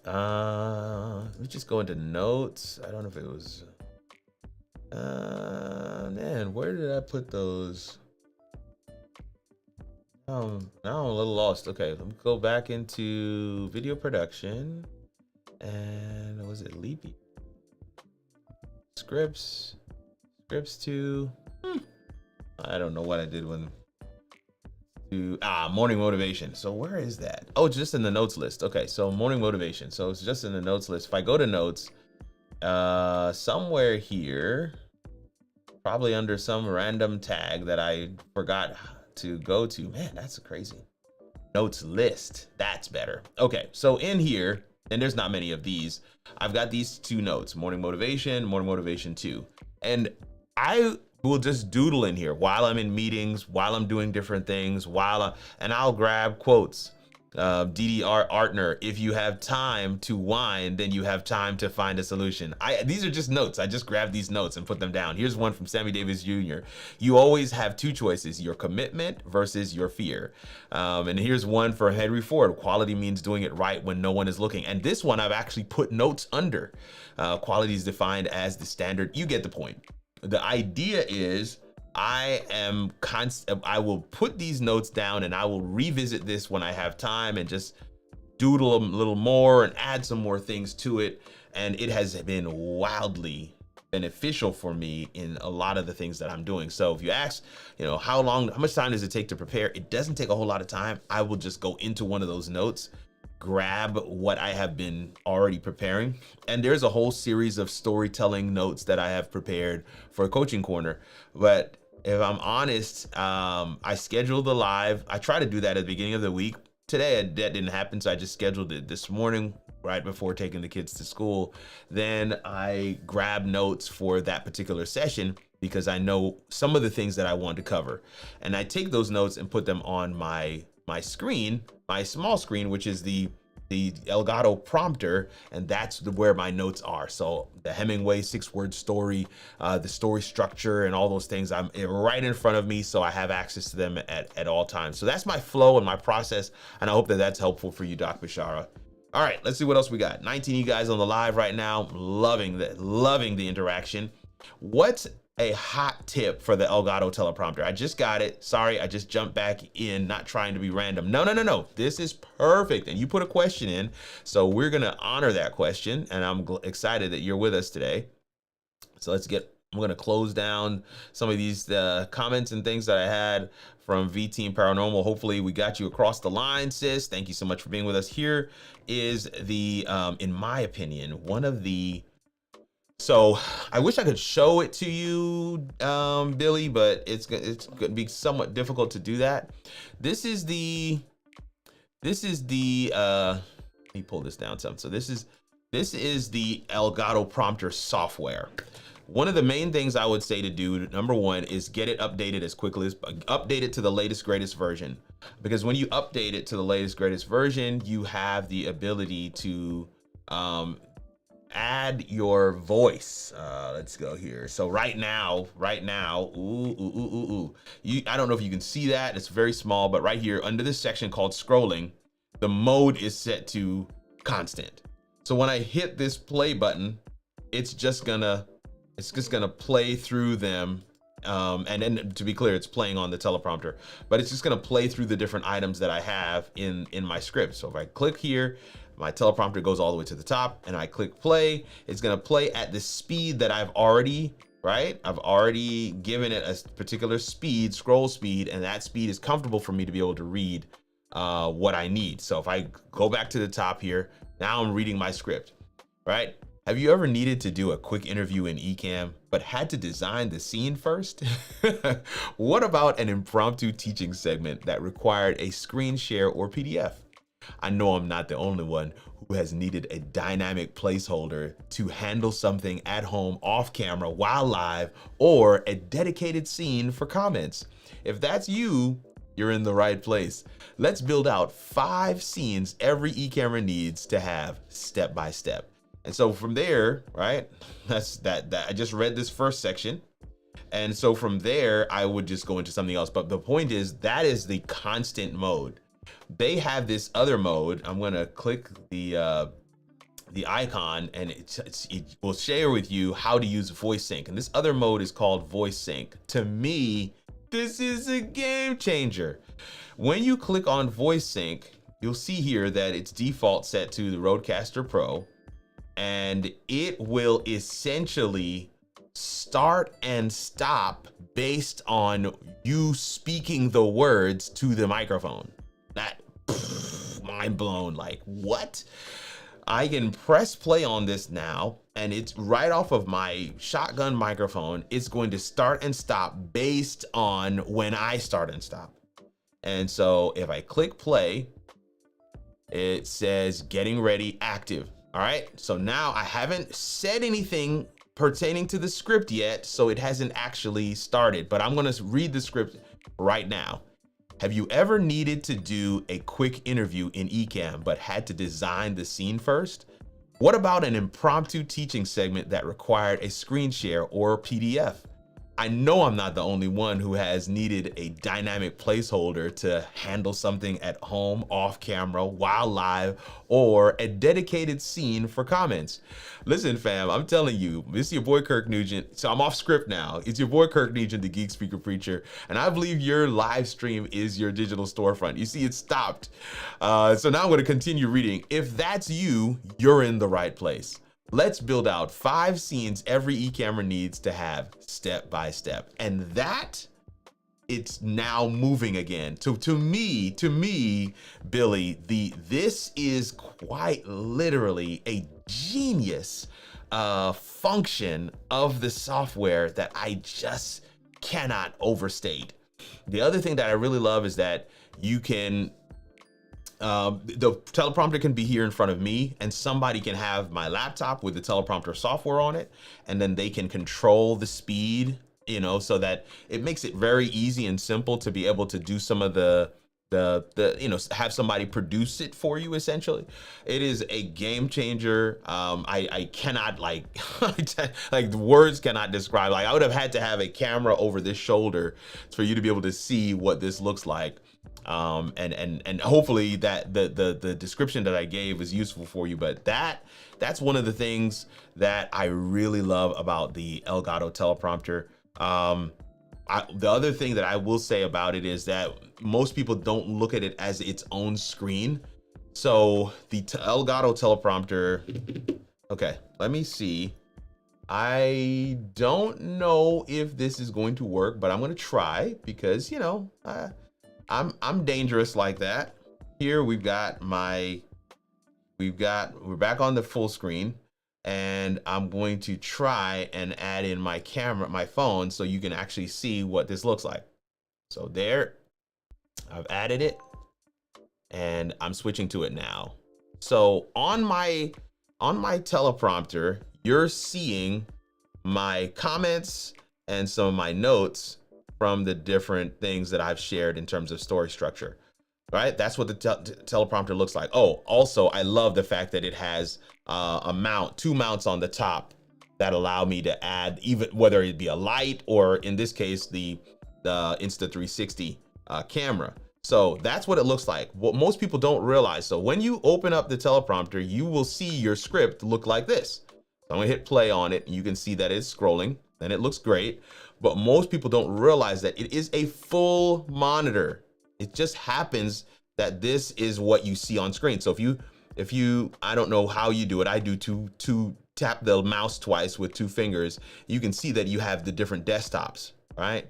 let me just go into notes. I don't know if it was, man, where did I put those? Now I'm a little lost. Okay, let me go back into video production, and was it Leapy? Scripts to, I don't know what I did when to, morning motivation. So where is that? Oh, just in the notes list. Okay, so morning motivation. So it's just in the notes list. If I go to notes, somewhere here, probably under some random tag that I forgot to go to. Man, that's crazy. Notes list, that's better. Okay, so in here, and there's not many of these, I've got these 2 notes, morning motivation 2. And I will just doodle in here while I'm in meetings, while I'm doing different things, and I'll grab quotes. DDR Artner, if you have time to whine, then you have time to find a solution. These are just notes. I just grabbed these notes and put them down. Here's one from Sammy Davis Jr. You always have two choices, your commitment versus your fear. And here's one for Henry Ford. Quality means doing it right when no one is looking. And this one I've actually put notes under. Quality is defined as the standard. You get the point. The idea is I will put these notes down and I will revisit this when I have time and just doodle a little more and add some more things to it. And it has been wildly beneficial for me in a lot of the things that I'm doing. So if you ask, how much time does it take to prepare? It doesn't take a whole lot of time. I will just go into one of those notes, grab what I have been already preparing. And there's a whole series of storytelling notes that I have prepared for Coaching Corner. But if I'm honest, I scheduled the live. I try to do that at the beginning of the week. Today, that didn't happen, so I just scheduled it this morning, right before taking the kids to school. Then I grabbed notes for that particular session because I know some of the things that I want to cover. And I take those notes and put them on my screen, my small screen, which is the Elgato prompter, and that's where my notes are. So the Hemingway 6-word story, the story structure, and all those things, I'm right in front of me, so I have access to them at all times. So that's my flow and my process, and I hope that that's helpful for you, Doc Bashara. All right, let's see what else we got. 19 of you guys on the live right now, loving the interaction. What's a hot tip for the Elgato teleprompter? I just got it. Sorry, I just jumped back in, not trying to be random. No. This is perfect. And you put a question in, so we're going to honor that question. And I'm excited that you're with us today. So I'm going to close down some of these comments and things that I had from V-Team Paranormal. Hopefully we got you across the line, sis. Thank you so much for being with us. Here is in my opinion, one of the So I wish I could show it to you, Billy, but it's going to be somewhat difficult to do that. This is the, let me pull this down some. So this is the Elgato prompter software. One of the main things I would say to do, number one, is get it updated as quickly as, update it to the latest, greatest version. Because when you update it to the latest, greatest version, you have the ability to, add your voice. Let's go here. So right now, I don't know if you can see that. It's very small, but right here under this section called scrolling, the mode is set to constant. So when I hit this play button, it's just gonna play through them. And then to be clear, it's playing on the teleprompter, but it's just gonna play through the different items that I have in my script. So if I click here, my teleprompter goes all the way to the top and I click play. It's gonna play at the speed that I've already given it a particular speed, scroll speed, and that speed is comfortable for me to be able to read what I need. So if I go back to the top here, now I'm reading my script, right? Have you ever needed to do a quick interview in Ecamm, but had to design the scene first? What about an impromptu teaching segment that required a screen share or PDF? I know I'm not the only one who has needed a dynamic placeholder to handle something at home off camera while live, or a dedicated scene for comments. If that's you, you're in the right place. Let's build out 5 scenes every eCamera needs to have step by step. And so from there, right, that's that I just read this first section. And so from there, I would just go into something else. But the point is, that is the constant mode. They have this other mode. I'm gonna click the icon, and it will share with you how to use voice sync. And this other mode is called voice sync. To me, this is a game changer. When you click on voice sync, you'll see here that it's default set to the Rodecaster Pro, and it will essentially start and stop based on you speaking the words to the microphone. That mind blown, like what? I can press play on this now, and it's right off of my shotgun microphone. It's going to start and stop based on when I start and stop. And so if I click play, it says getting ready, active. All right, so now I haven't said anything pertaining to the script yet, so it hasn't actually started, but I'm gonna read the script right now. Have you ever needed to do a quick interview in Ecamm but had to design the scene first? What about an impromptu teaching segment that required a screen share or PDF? I know I'm not the only one who has needed a dynamic placeholder to handle something at home, off camera, while live, or a dedicated scene for comments. Listen, fam, I'm telling you, this is your boy Kirk Nugent. So I'm off script now. It's your boy Kirk Nugent, the Geek Speaker Preacher, and I believe your live stream is your digital storefront. You see, it stopped. So now I'm going to continue reading. If that's you, you're in the right place. Let's build out 5 scenes every eCamera needs to have step by step. And that, it's now moving again. To me, Billy, this is quite literally a genius function of the software that I just cannot overstate. The other thing that I really love is that you can the teleprompter can be here in front of me, and somebody can have my laptop with the teleprompter software on it, and then they can control the speed, so that it makes it very easy and simple to be able to do some of the have somebody produce it for you. Essentially, it is a game changer. I cannot like the words cannot describe. Like, I would have had to have a camera over this shoulder for you to be able to see what this looks like. And hopefully that the description that I gave is useful for you. But that's one of the things that I really love about the Elgato teleprompter. The other thing that I will say about it is that most people don't look at it as its own screen. So the Elgato teleprompter, okay, let me see. I don't know if this is going to work, but I'm going to try because, I'm dangerous like that. Here we're back on the full screen, and I'm going to try and add in my camera, my phone, so you can actually see what this looks like. So there, I've added it, and I'm switching to it now. So on my teleprompter, you're seeing my comments and some of my notes from the different things that I've shared in terms of story structure, right? That's what the teleprompter looks like. Oh, also, I love the fact that it has two mounts on the top that allow me to add, even whether it be a light or in this case, the Insta360 camera. So that's what it looks like. What most people don't realize. So when you open up the teleprompter, you will see your script look like this. So I'm gonna hit play on it, and you can see that it's scrolling, and it looks great. But most people don't realize that it is a full monitor. It just happens that this is what you see on screen. So if you, I don't know how you do it. I do to tap the mouse twice with 2 fingers. You can see that you have the different desktops, right?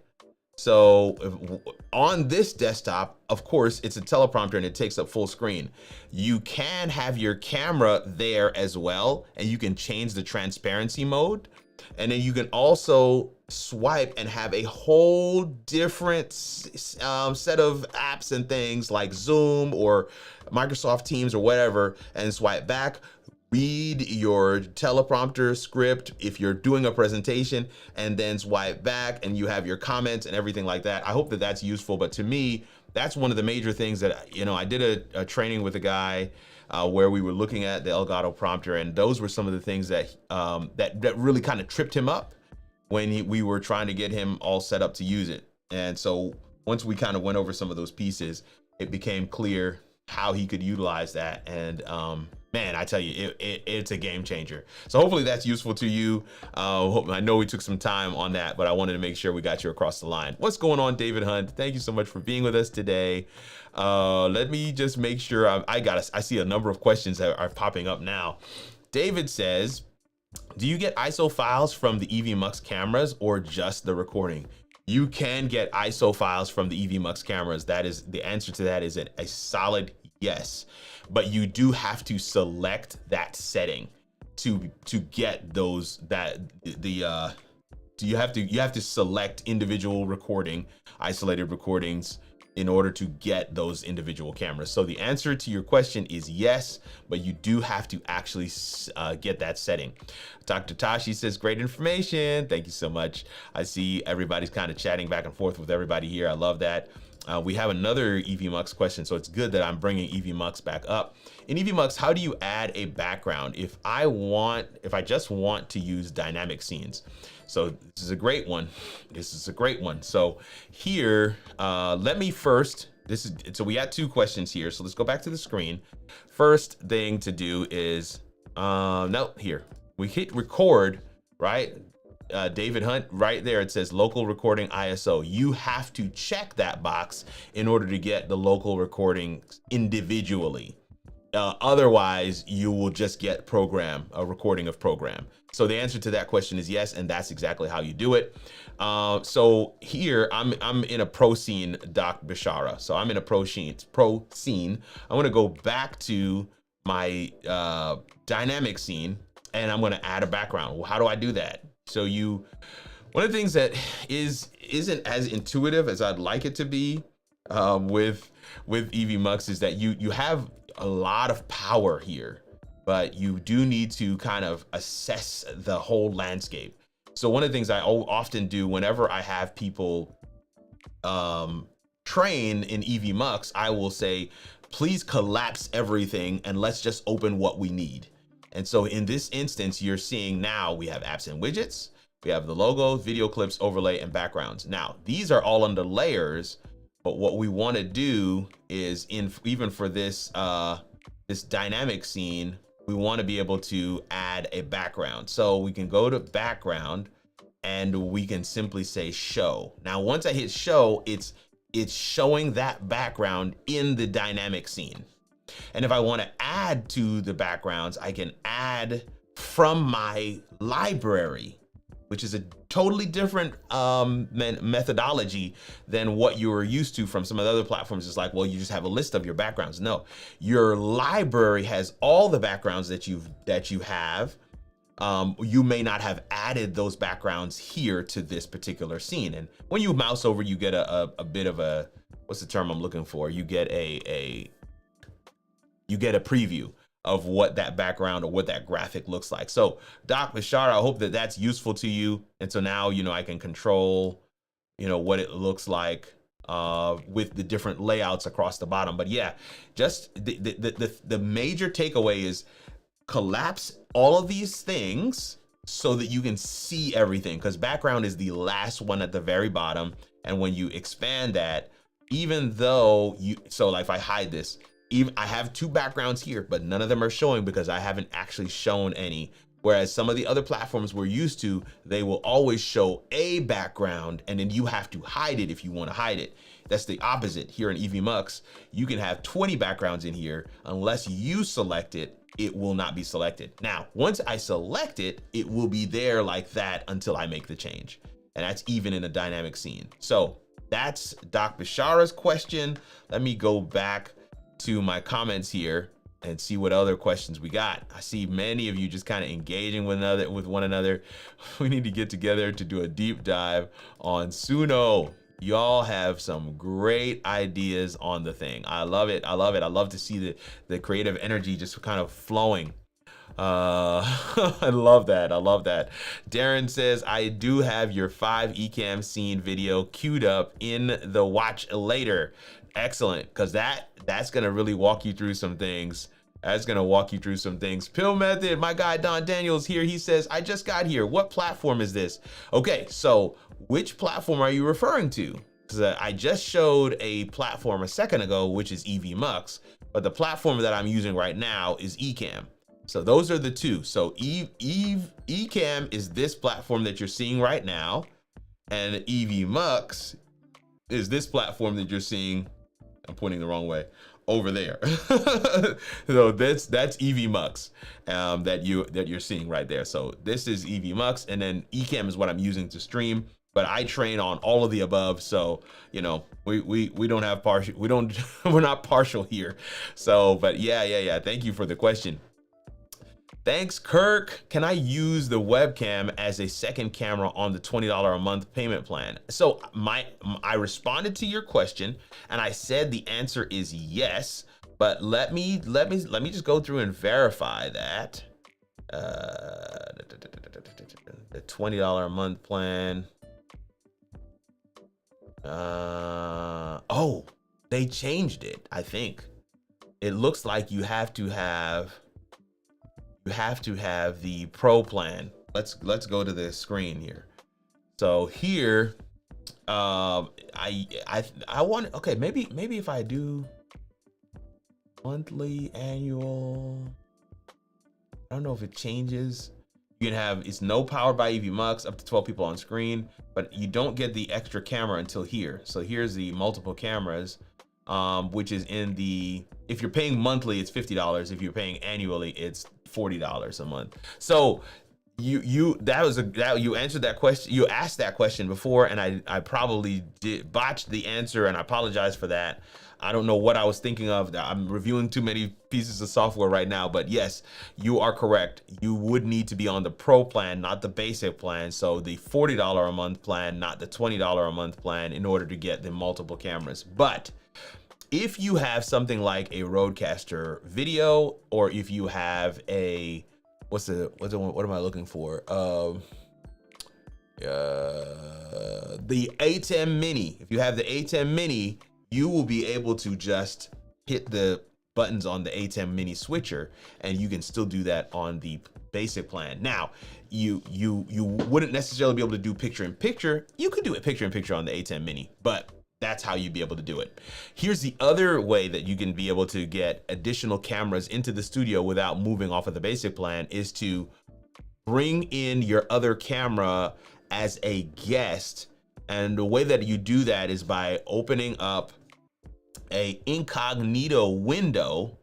So on this desktop, of course, it's a teleprompter and it takes up full screen. You can have your camera there as well, and you can change the transparency mode. And then you can also swipe and have a whole different set of apps and things like Zoom or Microsoft Teams or whatever, and swipe back, read your teleprompter script if you're doing a presentation, and then swipe back and you have your comments and everything like that. I hope that that's useful. But to me, that's one of the major things that, I did a training with a guy where we were looking at the Elgato prompter, and those were some of the things that that really kind of tripped him up when we were trying to get him all set up to use it. And so once we kind of went over some of those pieces, it became clear how he could utilize that. And man, I tell you, it's a game changer. So hopefully that's useful to you. I know we took some time on that, but I wanted to make sure we got you across the line. What's going on, David Hunt? Thank you so much for being with us today. Let me just make sure I see a number of questions that are popping up now. David says, do you get ISO files from the EVMux cameras or just the recording? You can get ISO files from the EVMux cameras. That is the answer to that is a solid yes. But you do have to select that setting to get those you have to select individual isolated recordings in order to get those individual cameras. So the answer to your question is yes, but you do have to actually get that setting. Dr. Tashi says, great information. Thank you so much. I see everybody's kind of chatting back and forth with everybody here. I love that. We have another EVMux question, so it's good that I'm bringing EVMux back up. In EVMux, how do you add a background if I just want to use dynamic scenes? So this is a great one. This is a great one. So here, let me first, so we had two questions here. So let's go back to the screen. First thing to do is, no, here, we hit record, right? David Hunt, right there, it says local recording ISO. You have to check that box in order to get the local recording individually. Otherwise, you will just get a recording of program. So the answer to that question is yes, and that's exactly how you do it. So here, I'm in a pro scene, Doc Bishara. So I'm in a pro scene. I'm gonna go back to my dynamic scene, and I'm gonna add a background. Well, how do I do that? So one of the things that isn't as intuitive as I'd like it to be with EVMux is that you have a lot of power here, but you do need to kind of assess the whole landscape. So one of the things I often do whenever I have people train in EVMux, I will say, please collapse everything and let's just open what we need. And so in this instance, you're seeing now we have apps and widgets, we have the logo, video clips, overlay, and backgrounds. Now, these are all under layers, but what we want to do is even for this, this dynamic scene, we want to be able to add a background. So we can go to background and we can simply say show. Now, once I hit show, it's showing that background in the dynamic scene. And if I want to add to the backgrounds, I can add from my library, which is a totally different methodology than what you were used to from some of the other platforms. It's like, well, you just have a list of your backgrounds. No, your library has all the backgrounds that you have. You may not have added those backgrounds here to this particular scene. And when you mouse over, you get a bit of a, what's the term I'm looking for? You get a preview of what that background or what that graphic looks like. So Doc Bishara, I hope that that's useful to you. And so now, I can control, what it looks like with the different layouts across the bottom. But yeah, just the major takeaway is collapse all of these things so that you can see everything, because background is the last one at the very bottom. And when you expand that, even though so like if I hide this, I have two backgrounds here, but none of them are showing because I haven't actually shown any. Whereas some of the other platforms we're used to, they will always show a background and then you have to hide it if you want to hide it. That's the opposite. Here in EVMux, you can have 20 backgrounds in here. Unless you select it, it will not be selected. Now, once I select it, it will be there like that until I make the change. And that's even in a dynamic scene. So that's Doc Bishara's question. Let me go back to my comments here and see what other questions we got. I see many of you just kind of engaging with one another. We need to get together to do a deep dive on Suno. Y'all have some great ideas on the thing. I love it. I love it. I love to see the creative energy just kind of flowing. I love that. I love that. Darren says, I do have your 5 Ecamm scene video queued up in the watch later. Excellent, because that's gonna really walk you through some things. That's gonna walk you through some things. Pill Method, my guy Don Daniels here. He says, I just got here. What platform is this? Okay, so which platform are you referring to? Because I just showed a platform a second ago, which is EVMux, but the platform that I'm using right now is Ecamm. So those are the two. So Ecamm is this platform that you're seeing right now, and EVMux is this platform that you're seeing. I'm pointing the wrong way over there. So that's EVMux that you're seeing right there. So this is EVMux, and then Ecamm is what I'm using to stream. But I train on all of the above, so we don't have partial. We're not partial here. So, but yeah. Thank you for the question. Thanks, Kirk. Can I use the webcam as a second camera on the $20 a month payment plan? So I responded to your question and I said the answer is yes, but let me just go through and verify that. The $20 a month plan. Oh, they changed it. I think it looks like you have to have the pro plan. Let's go to the screen here. So here, I want, okay, maybe if I do monthly, annual, I don't know if it changes. You can have, it's no powered by EV up to 12 people on screen, but you don't get the extra camera until here. So here's the multiple cameras, which is in the, if you're paying monthly, it's $50. If you're paying annually, it's $40 a month. So you answered that question. You asked that question before, and I probably botched the answer, and I apologize for that. I don't know what I was thinking of. I'm reviewing too many pieces of software right now, but yes, you are correct. You would need to be on the pro plan, not the basic plan. So the $40 a month plan, not the $20 a month plan, in order to get the multiple cameras. But if you have something like a Rodecaster video, or if you have a, what am I looking for? The Ecamm Mini. If you have the Ecamm Mini, you will be able to just hit the buttons on the Ecamm Mini switcher, and you can still do that on the basic plan. Now, you wouldn't necessarily be able to do picture in picture. You could do it picture in picture on the Ecamm Mini, but that's how you'd be able to do it. Here's the other way that you can be able to get additional cameras into the studio without moving off of the basic plan, is to bring in your other camera as a guest. And the way that you do that is by opening up a incognito window,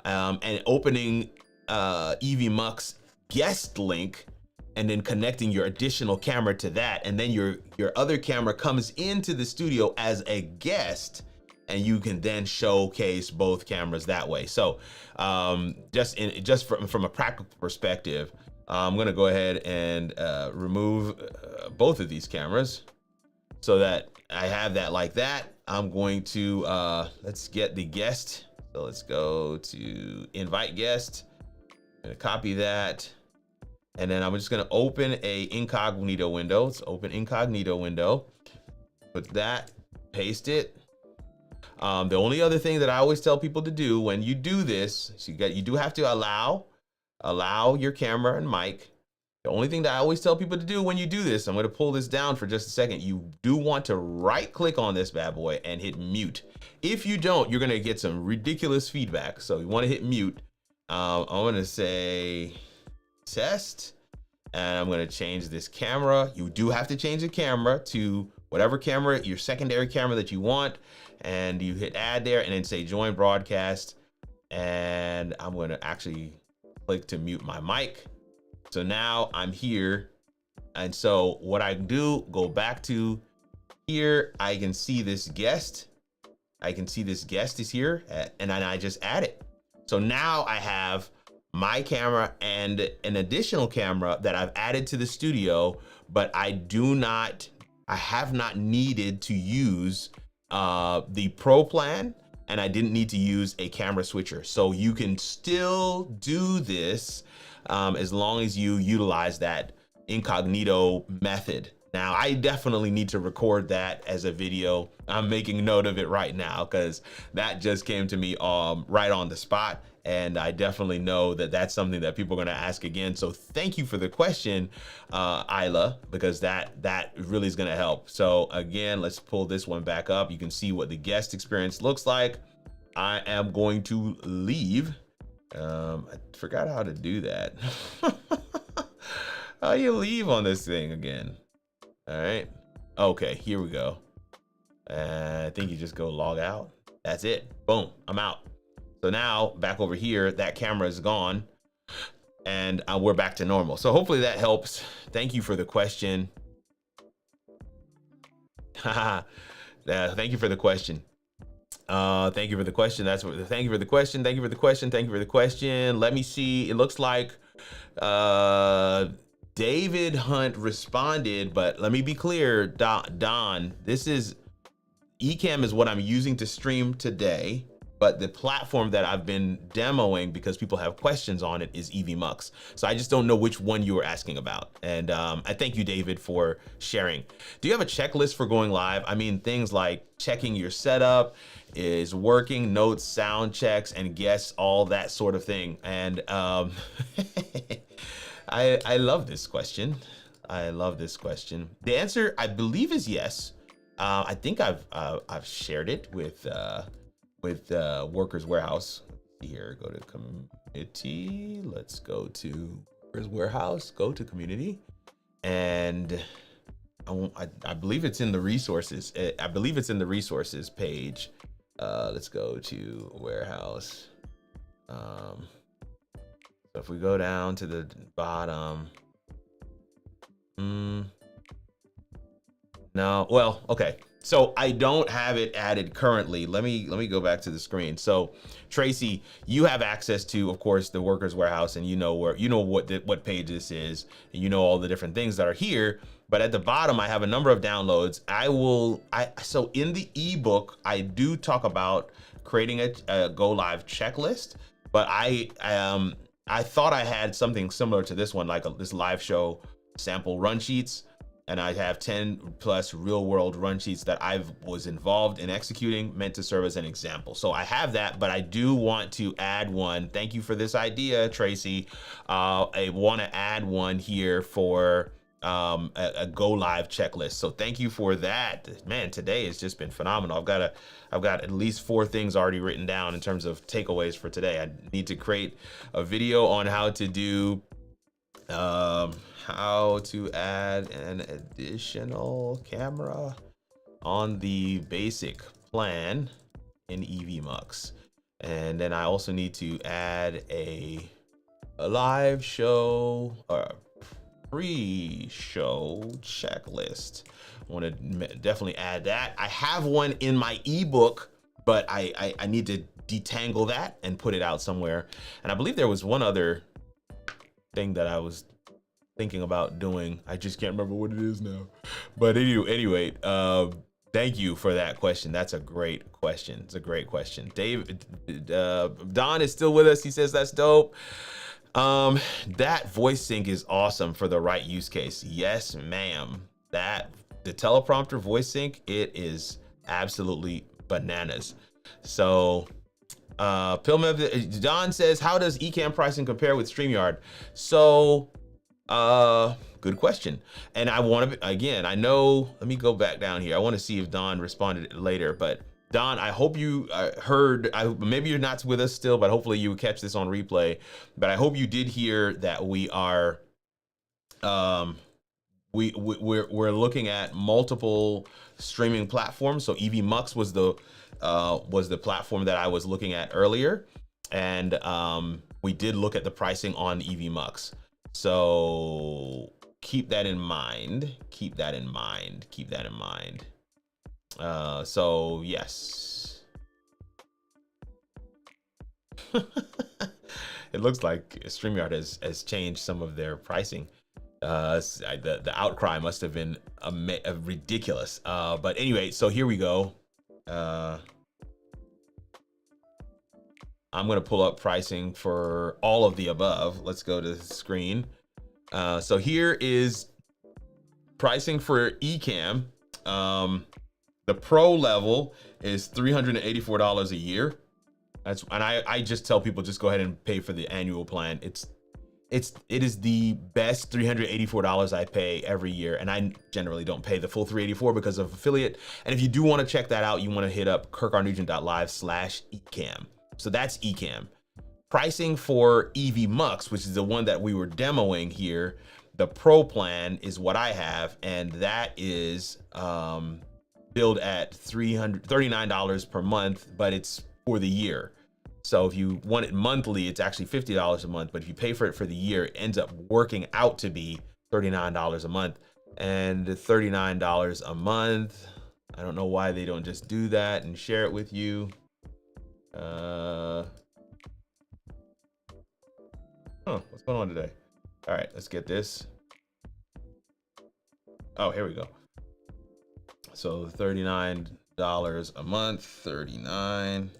and opening EVMux guest link, and then connecting your additional camera to that, and then your other camera comes into the studio as a guest, and you can then showcase both cameras that way. So just from a practical perspective, I'm gonna go ahead and remove both of these cameras so that I have that like that. I'm going to let's get the guest. So let's go to invite guest, and copy that. And then I'm just gonna open a incognito window. Let's open incognito window. Put that, paste it. The only other thing that I always tell people to do when you do this, so you do have to allow your camera and mic. The only thing that I always tell people to do when you do this, I'm gonna pull this down for just a second. You do want to right click on this bad boy and hit mute. If you don't, you're gonna get some ridiculous feedback. So you wanna hit mute. I'm gonna say test, and I'm gonna change this camera. You do have to change the camera to whatever camera, your secondary camera that you want, and you hit add there, and then say join broadcast. And I'm gonna actually click to mute my mic. So now I'm here, and so what I do, go back to here, I can see this guest. I can see this guest is here, and then I just add it. So now I have my camera and an additional camera that I've added to the studio, but I have not needed to use the pro plan, and I didn't need to use a camera switcher. So you can still do this as long as you utilize that incognito method. Now, I definitely need to record that as a video. I'm making note of it right now because that just came to me right on the spot. And I definitely know that that's something that people are going to ask again. So thank you for the question, Isla, because that really is going to help. So again, let's pull this one back up. You can see what the guest experience looks like. I am going to leave. I forgot how to do that. How do you leave on this thing again? All right. Okay, here we go. I think you just go log out. That's it. Boom, I'm out. So now back over here, that camera is gone, and we're back to normal. So hopefully that helps. Thank you for the question. Thank you for the question. Thank you for the question. Thank you for the question. Thank you for the question. Thank you for the question. Let me see. It looks like David Hunt responded, but let me be clear, Don, this is Ecamm is what I'm using to stream today, but the platform that I've been demoing because people have questions on it is EVMux. So I just don't know which one you were asking about. And I thank you, David, for sharing. Do you have a checklist for going live? I mean, things like checking your setup is working, notes, sound checks, and guests, all that sort of thing. And I love this question. I love this question. The answer, I believe, is yes. I think I've shared it with Workers Warehouse. Here, go to community. Let's go to Workers Warehouse. Go to community, and I believe it's in the resources. I believe it's in the resources page. Let's go to Warehouse. So if we go down to the bottom. No, well, okay. So I don't have it added currently. Let me go back to the screen. So Tracy, you have access to, of course, the Workers Warehouse, and you know what page this is, and you know all the different things that are here. But at the bottom, I have a number of downloads. So in the ebook, I do talk about creating a go live checklist, but I thought I had something similar to this one, like this live show sample run sheets. And I have 10 plus real world run sheets that I was involved in executing, meant to serve as an example. So I have that, but I do want to add one. Thank you for this idea, Tracy. I want to add one here for a go live checklist. So thank you for that. Man, today has just been phenomenal. I've got at least 4 things already written down in terms of takeaways for today. I need to create a video on how to do how to add an additional camera on the basic plan in EVMux. And then I also need to add a live show or pre-show checklist. I want to definitely add that. I have one in my ebook, but I need to detangle that and put it out somewhere. And I believe there was one other thing that I was thinking about doing. I just can't remember what it is now. But anyway, thank you for that question. That's a great question. It's a great question. Don is still with us. He says that's dope. That voice sync is awesome for the right use case. Yes, ma'am. The teleprompter voice sync, it is absolutely bananas. So Don says, how does Ecamm pricing compare with StreamYard? So good question. And I want to, again, I know, let me go back down here. I want to see if Don responded later, but Don, I hope you heard, maybe you're not with us still, but hopefully you would catch this on replay. But I hope you did hear that we are, we're looking at multiple streaming platforms. So EVMux was the platform that I was looking at earlier. And we did look at the pricing on EVMux. So keep that in mind. Keep that in mind. Keep that in mind. So yes. It looks like StreamYard has changed some of their pricing. The outcry must have been ridiculous. But anyway, so here we go. I'm gonna pull up pricing for all of the above. Let's go to the screen. So here is pricing for Ecamm. The pro level is $384 a year. And I just tell people, just go ahead and pay for the annual plan. It is the best $384 I pay every year. And I generally don't pay the full $384 because of affiliate. And if you do want to check that out, you want to hit up kirkrnugent.live/Ecamm. So that's Ecamm. Pricing for EVMux, which is the one that we were demoing here, the pro plan is what I have, and that is billed at $39 per month, but it's for the year. So if you want it monthly, it's actually $50 a month, but if you pay for it for the year, it ends up working out to be $39 a month. And $39 a month, I don't know why they don't just do that and share it with you. What's going on today? All right, let's get this. Oh, here we go. So $39 a month, 39.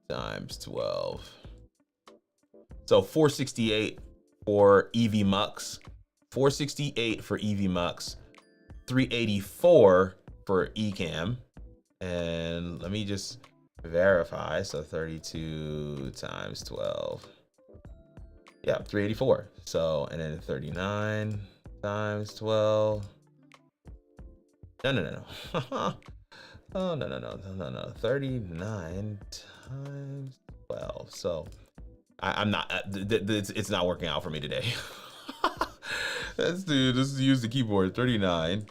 times 12. So 468 for EV Mux, 468 for EV Mux, 384 for Ecamm. And let me just verify. So 32 times 12. Yeah, 384. So, and then 39 times 12. No. Oh, no. 39 times 12. So I'm not, it's not working out for me today. Let's use the keyboard. 39.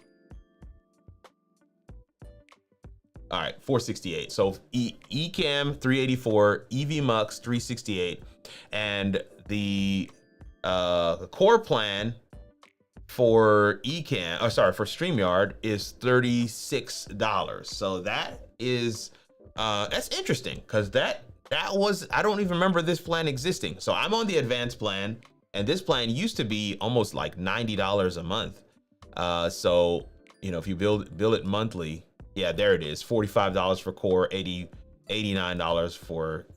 All right, 468. So Ecamm 384, EV Mux 368, and the core plan for Ecamm, for StreamYard is $36. So that is that's interesting, because that was, I don't even remember this plan existing. So I'm on the advanced plan, and this plan used to be almost like $90 a month. So if you bill it monthly, yeah, there it is. $45 for core, $89 for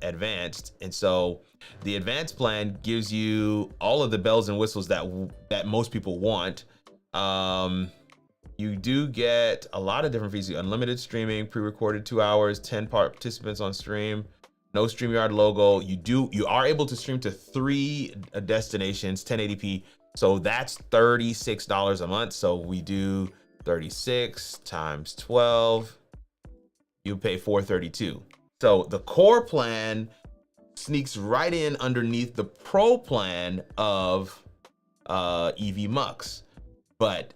advanced. And so the advanced plan gives you all of the bells and whistles that most people want. You do get a lot of different features: unlimited streaming, pre-recorded 2 hours, 10 participants on stream, no StreamYard logo. You are able to stream to 3 destinations, 1080p. So that's $36 a month. So we do 36 times 12. You pay $432. So the core plan sneaks right in underneath the pro plan of EV Mux, but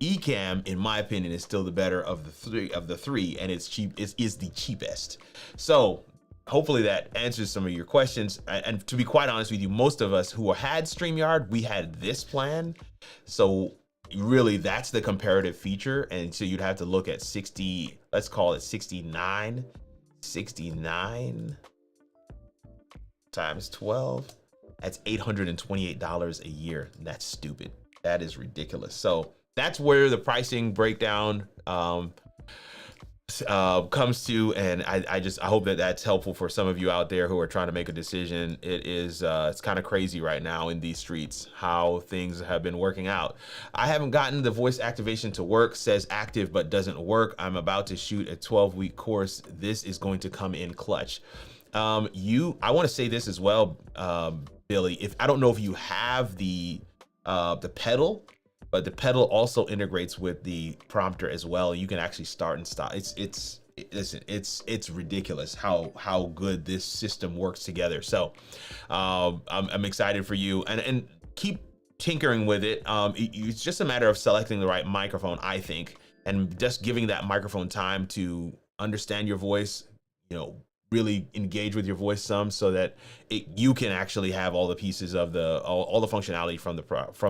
Ecamm, in my opinion, is still the better of the three, and it's cheap. Is the cheapest. So hopefully that answers some of your questions. And to be quite honest with you, most of us who had StreamYard, we had this plan. So really, that's the comparative feature. And so you'd have to look at 60, let's call it 69 times 12. That's $828 a year. That's stupid. That is ridiculous. So that's where the pricing breakdown comes to, and I hope that that's helpful for some of you out there who are trying to make a decision. It is it's kind of crazy right now in these streets how things have been working out. I haven't gotten the voice activation to work. Says active but doesn't work. I'm about to shoot a 12-week course. This is going to come in clutch. I want to say this as well, Billy. If I don't know if you have the pedal, but the pedal also integrates with the prompter as well. You can actually start and stop. It's ridiculous how good this system works together. So I'm excited for you, and keep tinkering with it. It's just a matter of selecting the right microphone, I think, and just giving that microphone time to understand your voice, really engage with your voice some, so that you can actually have all the pieces of all the functionality from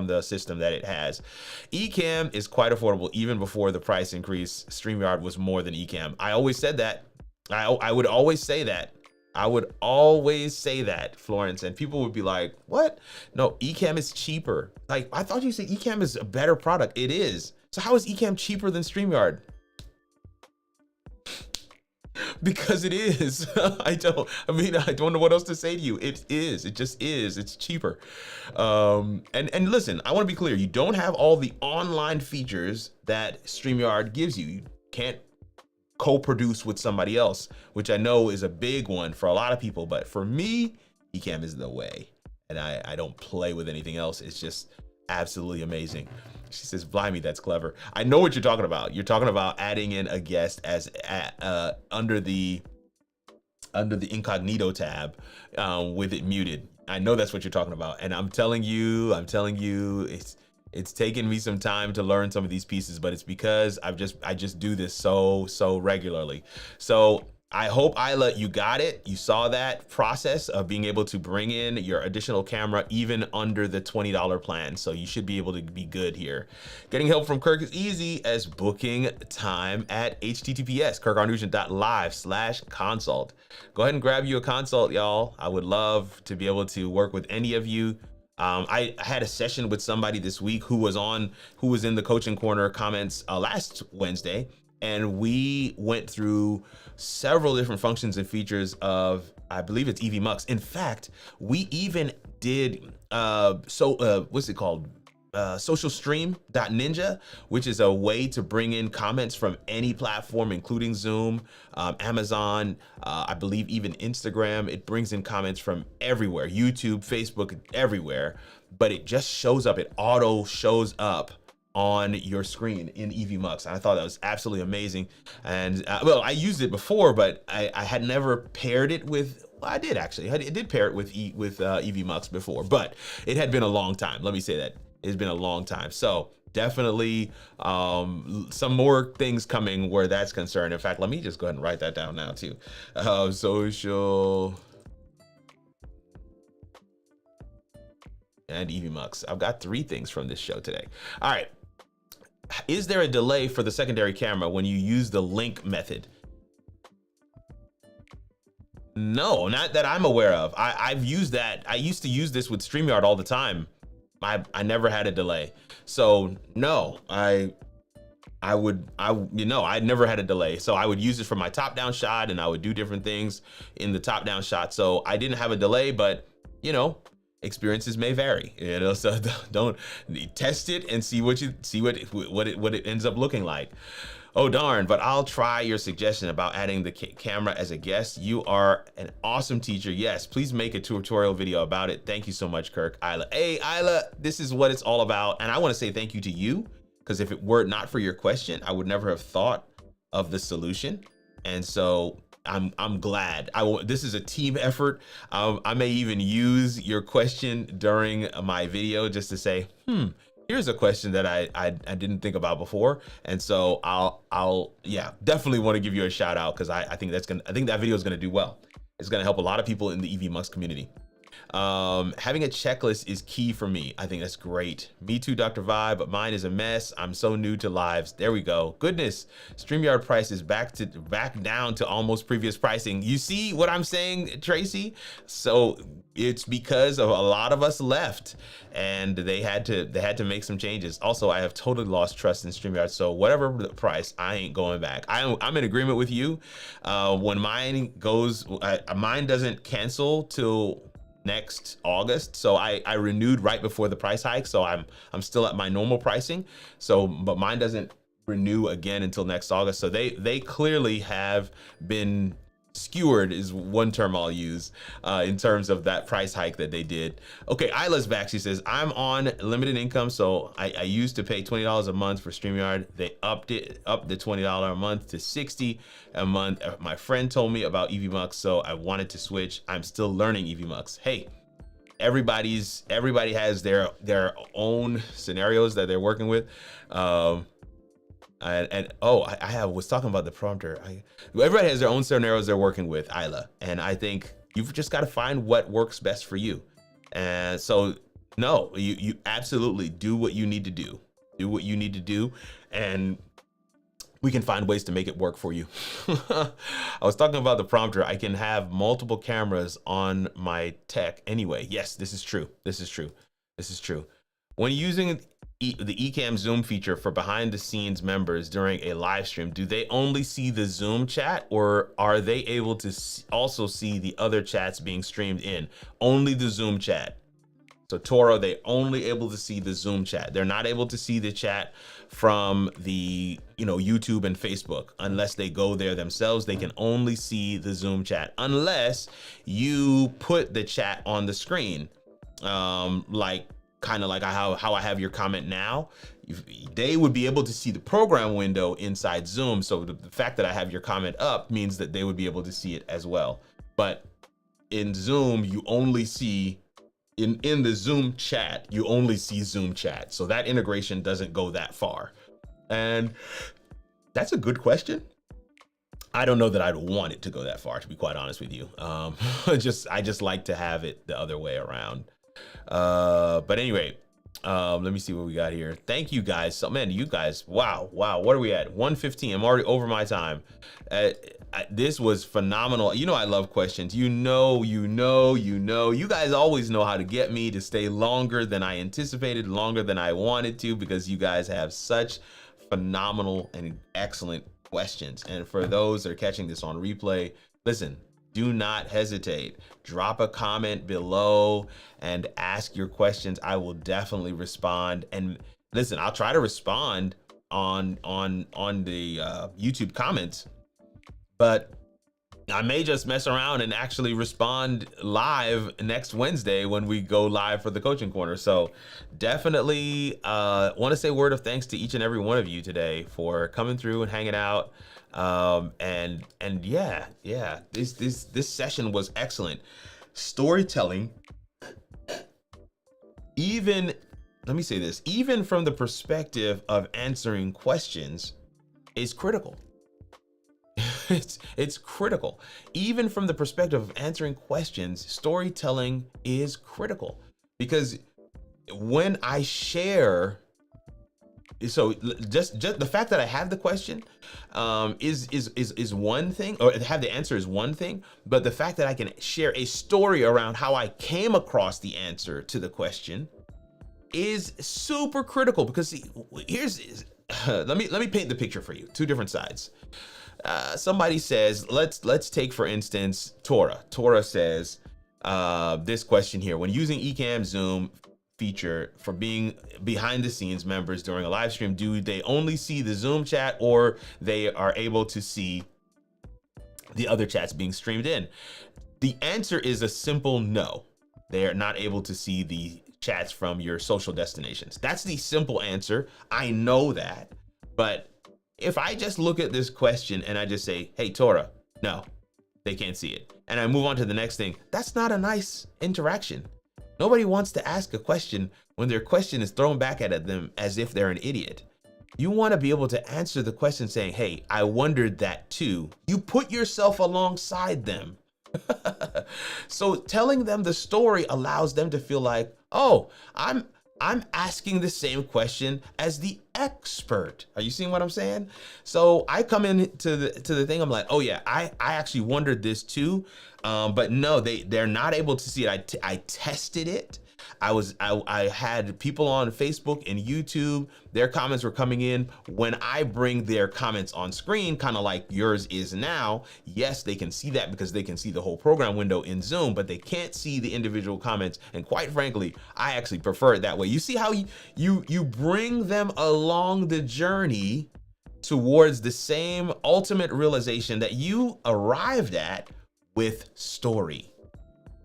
the system that it has. Ecamm is quite affordable even before the price increase. StreamYard was more than Ecamm. I always said that. I would always say that. I would always say that, Florence, and people would be like, what? No, Ecamm is cheaper. Like, I thought you said Ecamm is a better product. It is. So how is Ecamm cheaper than StreamYard? Because it is. I don't know what else to say to you. It is. It just is. It's cheaper. And listen, I want to be clear. You don't have all the online features that StreamYard gives you. You can't co-produce with somebody else, which I know is a big one for a lot of people. But for me, Ecamm is the way. And I don't play with anything else. It's just absolutely amazing. She says, blimey, that's clever. I know what you're talking about. You're talking about adding in a guest as under the incognito tab with it muted. I know that's what you're talking about. And I'm telling you, it's taken me some time to learn some of these pieces, but it's because I just do this so regularly. So I hope you got it. You saw that process of being able to bring in your additional camera even under the $20 plan. So you should be able to be good here. Getting help from Kirk is easy as booking time at https://kirkarnugent.live/consult. Go ahead and grab you a consult, y'all. I would love to be able to work with any of you. I had a session with somebody this week who was in the coaching corner comments last Wednesday. and we went through several different functions and features of, I believe it's EV In fact, we even did what's it called? Social stream.ninja, which is a way to bring in comments from any platform, including Zoom, Amazon, I believe even Instagram. It brings in comments from everywhere, YouTube, Facebook, everywhere, but it just shows up. It auto shows up on your screen in EVMux. And I thought that was absolutely amazing. And well, I used it before, but I had never paired it with, well, I did actually. I did pair it with EVMux before, but it had been a long time. Let me say that. It's been a long time. So definitely some more things coming where that's concerned. In fact, let me just go ahead and write that down now too. Social and EVMux. I've got 3 things from this show today. All right. Is there a delay for the secondary camera when you use the link method? No, not that I'm aware of. I've used that. I used to use this with StreamYard all the time. I never had a delay. So no, I never had a delay. So I would use it for my top down shot and I would do different things in the top down shot. So I didn't have a delay, but experiences may vary, so don't test it and see what it ends up looking like. Oh darn, but I'll try your suggestion about adding the camera as a guest. You are an awesome teacher. Yes, please make a tutorial video about it. Thank you so much, Kirk. Isla. Hey, Isla, this is what it's all about. And I want to say thank you to you, because if it were not for your question, I would never have thought of the solution. And so I'm glad. This is a team effort. I may even use your question during my video just to say, here's a question that I didn't think about before. And so I'll definitely want to give you a shout out, because I think that video is gonna do well. It's gonna help a lot of people in the EVMux community. Having a checklist is key for me. I think that's great. Me too, Dr. Vibe, but mine is a mess. I'm so new to lives. There we go. Goodness, StreamYard price is back down to almost previous pricing. You see what I'm saying, Tracy? So it's because of a lot of us left and they had to make some changes. Also, I have totally lost trust in StreamYard. So whatever the price, I ain't going back. I'm in agreement with you. When mine goes, mine doesn't cancel till next August. So I renewed right before the price hike. So I'm still at my normal pricing. So, but mine doesn't renew again until next August. So they clearly have been skewered, is one term I'll use in terms of that price hike that they did. Okay, Isla's back. She says, I'm on limited income, so I used to pay $20 a month for StreamYard. They upped the $20 a month to $60 a month. My friend told me about EVMux, so I wanted to switch. I'm still learning EVMux. Hey, everybody has their own scenarios that they're working with. I was talking about the prompter. Everybody has their own scenarios they're working with, Isla, and I think you've just got to find what works best for you. And so, no, you absolutely do what you need to do. Do what you need to do, and we can find ways to make it work for you. I was talking about the prompter. I can have multiple cameras on my tech anyway. Yes, this is true. This is true. This is true. When using the Ecamm Zoom feature for behind the scenes members during a live stream, do they only see the Zoom chat, or are they able to also see the other chats being streamed in? Only the Zoom chat. So Toro, they only able to see the Zoom chat. They're not able to see the chat from the YouTube and Facebook unless they go there themselves. They can only see the Zoom chat unless you put the chat on the screen, kind of like how I have your comment now. They would be able to see the program window inside Zoom. So the fact that I have your comment up means that they would be able to see it as well. But in Zoom, you only see, in the Zoom chat, you only see Zoom chat. So that integration doesn't go that far. And that's a good question. I don't know that I'd want it to go that far, to be quite honest with you. I just like to have it the other way around. But anyway, let me see what we got here. Thank you guys. So man, you guys, wow. What are we at? 1:15. I'm already over my time. This was phenomenal. I love questions. You guys always know how to get me to stay longer than I anticipated, longer than I wanted to, because you guys have such phenomenal and excellent questions. And for those that are catching this on replay, listen, do not hesitate. Drop a comment below and ask your questions. I will definitely respond. And listen, I'll try to respond on the YouTube comments, but I may just mess around and actually respond live next Wednesday when we go live for the Coaching Corner. So definitely want to say a word of thanks to each and every one of you today for coming through and hanging out. And yeah, this session was excellent. Storytelling, even, let me say this, even from the perspective of answering questions, is critical. It's critical. Even from the perspective of answering questions, storytelling is critical, because when I share, so just the fact that I have the question is one thing, or have the answer is one thing, but the fact that I can share a story around how I came across the answer to the question is super critical. Because see, here's let me paint the picture for you. Two different sides. Somebody says, let's take for instance Tora. Tora says this question here: when using Ecamm Zoom feature for being behind the scenes members during a live stream, do they only see the Zoom chat, or they are able to see the other chats being streamed in? The answer is a simple no. They are not able to see the chats from your social destinations. That's the simple answer. I know that, but if I just look at this question and I just say, hey, Tora, no, they can't see it, and I move on to the next thing, that's not a nice interaction. Nobody wants to ask a question when their question is thrown back at them as if they're an idiot. You want to be able to answer the question saying, hey, I wondered that too. You put yourself alongside them. So telling them the story allows them to feel like, oh, I'm asking the same question as the expert. Are you seeing what I'm saying? So I come into the thing, I'm like, oh yeah, I actually wondered this too, but no, they're not able to see it. I tested it. I had people on Facebook and YouTube, their comments were coming in. When I bring their comments on screen, kind of like yours is now, yes, they can see that because they can see the whole program window in Zoom, but they can't see the individual comments. And quite frankly, I actually prefer it that way. You see how you bring them along the journey towards the same ultimate realization that you arrived at with story.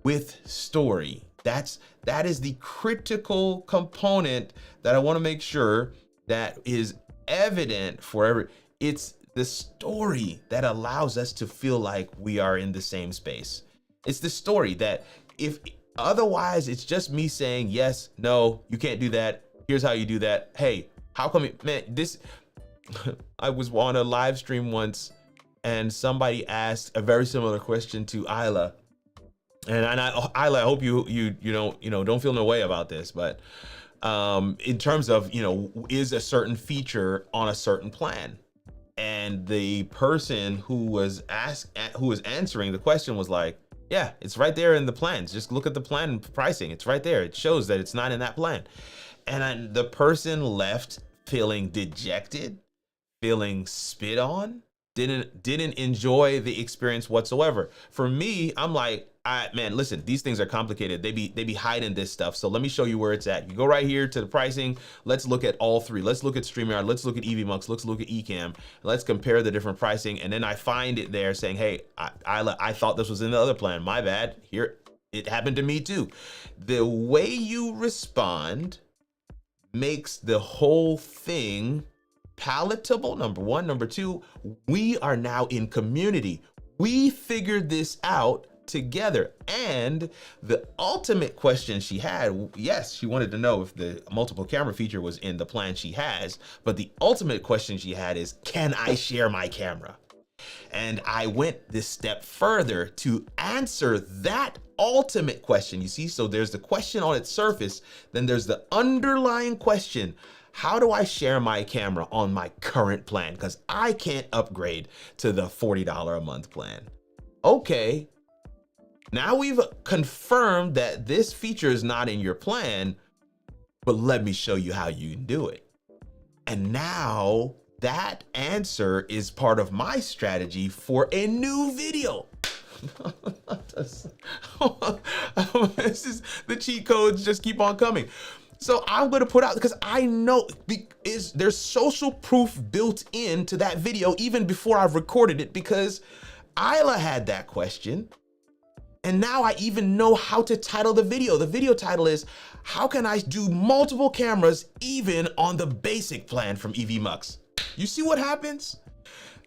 With story. That is the critical component that I want to make sure that is evident for it's the story that allows us to feel like we are in the same space. It's the story that, if otherwise it's just me saying, yes, no, you can't do that. Here's how you do that. Hey, how come man, this, I was on a live stream once and somebody asked a very similar question to Isla. And Isla, I hope you don't feel no way about this, but in terms of, is a certain feature on a certain plan, and the person who was answering the question was like, yeah, it's right there in the plans. Just look at the plan pricing. It's right there. It shows that it's not in that plan. And the person left feeling dejected, feeling spit on, didn't enjoy the experience whatsoever. For me, I'm like, man, listen, these things are complicated. They be hiding this stuff. So let me show you where it's at. You go right here to the pricing. Let's look at all three. Let's look at StreamYard. Let's look at EVMux. Let's look at Ecamm. Let's compare the different pricing. And then I find it there saying, hey, I thought this was in the other plan. My bad. Here, it happened to me too. The way you respond makes the whole thing palatable, number one. Number two, we are now in community. We figured this out together. And the ultimate question she had, yes, she wanted to know if the multiple camera feature was in the plan she has, but the ultimate question she had is, can I share my camera? And I went this step further to answer that ultimate question. You see, so there's the question on its surface, then there's the underlying question: how do I share my camera on my current plan? Because I can't upgrade to the $40 a month plan. Okay, now we've confirmed that this feature is not in your plan, but let me show you how you can do it. And now that answer is part of my strategy for a new video. This is the cheat codes just keep on coming. So I'm going to put out, because I know there's social proof built into that video even before I've recorded it, because Isla had that question. And now I even know how to title the video. The video title is, how can I do multiple cameras even on the basic plan from EV Mux? You see what happens?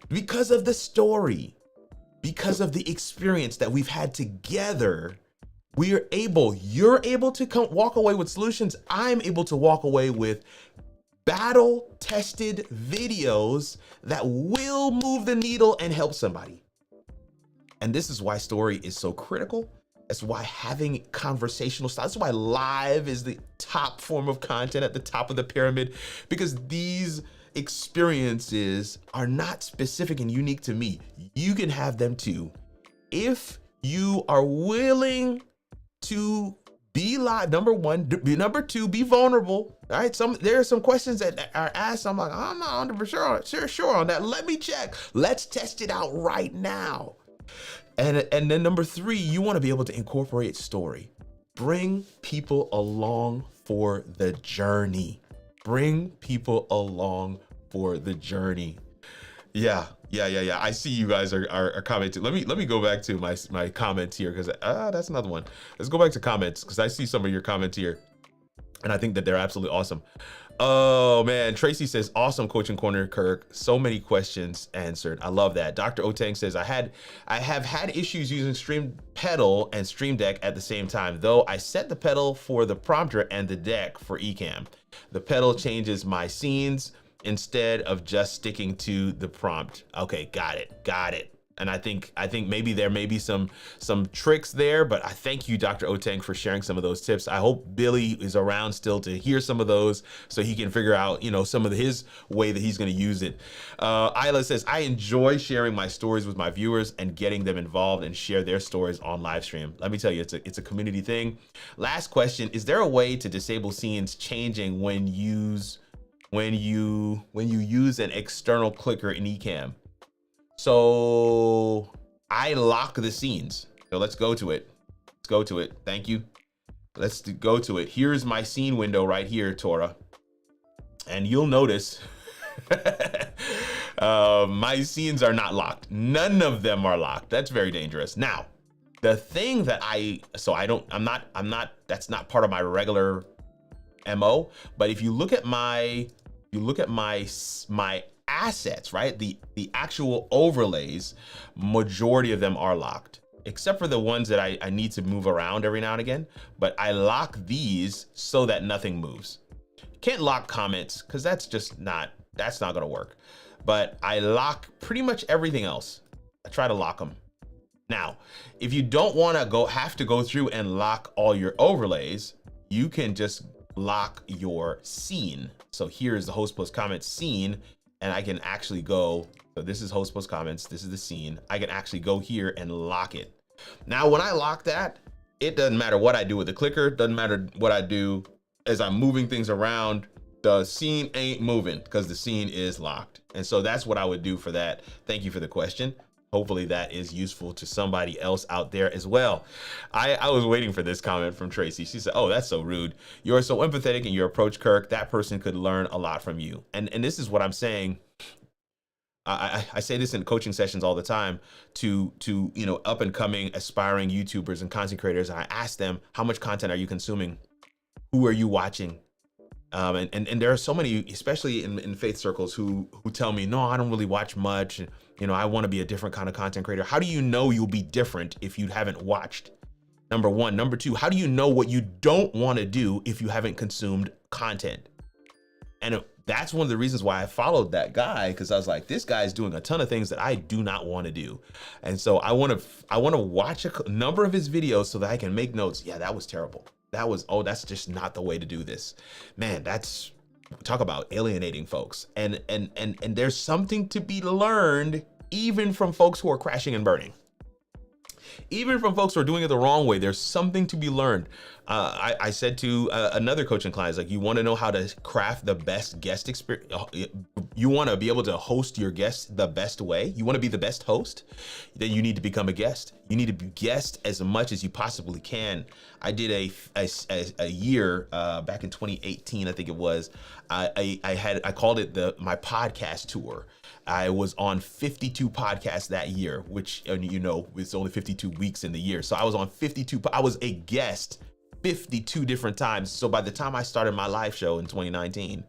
Because of the story, because of the experience that we've had together, you're able to walk away with solutions. I'm able to walk away with battle-tested videos that will move the needle and help somebody. And this is why story is so critical. That's why having conversational style, that's why live is the top form of content at the top of the pyramid, because these experiences are not specific and unique to me. You can have them too. If you are willing to be live, number one, number two, be vulnerable. All right, there are some questions that are asked. I'm like, I'm not 100% sure on that. Let me check. Let's test it out right now. And then number three, you want to be able to incorporate story. Bring people along for the journey. Bring people along for the journey. Yeah. I see you guys are commenting. Let me go back to my comments here, because that's another one. Let's go back to comments, because I see some of your comments here, and I think that they're absolutely awesome. Oh man, Tracy says, awesome coaching corner, Kirk. So many questions answered. I love that. Dr. Otang says, I have had issues using Stream Pedal and Stream Deck at the same time, though I set the pedal for the prompter and the deck for Ecamm. The pedal changes my scenes instead of just sticking to the prompt. Okay, got it. And I think maybe there may be some tricks there, but I thank you, Dr. Otang, for sharing some of those tips. I hope Billy is around still to hear some of those, so he can figure out, some of his way that he's going to use it. Isla says, I enjoy sharing my stories with my viewers and getting them involved and share their stories on live stream. Let me tell you, it's a community thing. Last question, is there a way to disable scenes changing when you use an external clicker in Ecamm? So I lock the scenes. So let's go to it. Thank you. Let's go to it. Here's my scene window right here, Tora. And you'll notice my scenes are not locked. None of them are locked. That's very dangerous. Now, the thing that that's not part of my regular MO, but if you look at my assets, right? The actual overlays, majority of them are locked, except for the ones that I need to move around every now and again. But I lock these so that nothing moves. Can't lock comments, because that's not gonna work. But I lock pretty much everything else. I try to lock them. Now, if you don't want to have to go through and lock all your overlays, you can just lock your scene. So here's the host plus comments scene, and I can actually go, so this is host plus comments, this is the scene. I can actually go here and lock it. Now, when I lock that, it doesn't matter what I do with the clicker, doesn't matter what I do as I'm moving things around, the scene ain't moving because the scene is locked. And so that's what I would do for that. Thank you for the question. Hopefully that is useful to somebody else out there as well. I was waiting for this comment from Tracy. She said, oh, that's so rude. You're so empathetic in your approach, Kirk. That person could learn a lot from you. And this is what I'm saying. I say this in coaching sessions all the time to up and coming aspiring YouTubers and content creators. And I ask them, how much content are you consuming? Who are you watching? And there are so many, especially in faith circles, who tell me, no, I don't really watch much. And, I want to be a different kind of content creator. How do you know you'll be different if you haven't watched? Number one. Number two, how do you know what you don't want to do if you haven't consumed content? And that's one of the reasons why I followed that guy, because I was like, this guy is doing a ton of things that I do not want to do. And so I want to watch a number of his videos so that I can make notes. Yeah, that was terrible. That's just not the way to do this. Man, talk about alienating folks. And there's something to be learned even from folks who are crashing and burning. even from folks who are doing it the wrong way. There's something to be learned. I said to another coaching client, like, you want to know how to craft the best guest experience. You want to be able to host your guests the best way. You want to be the best host. Then you need to become a guest. You need to be guest as much as you possibly can. I did a year back in 2018, I think it was. I called it my podcast tour. I was on 52 podcasts that year, which, it's only 52 weeks in the year. So I was on 52. I was a guest 52 different times. So by the time I started my live show in 2019,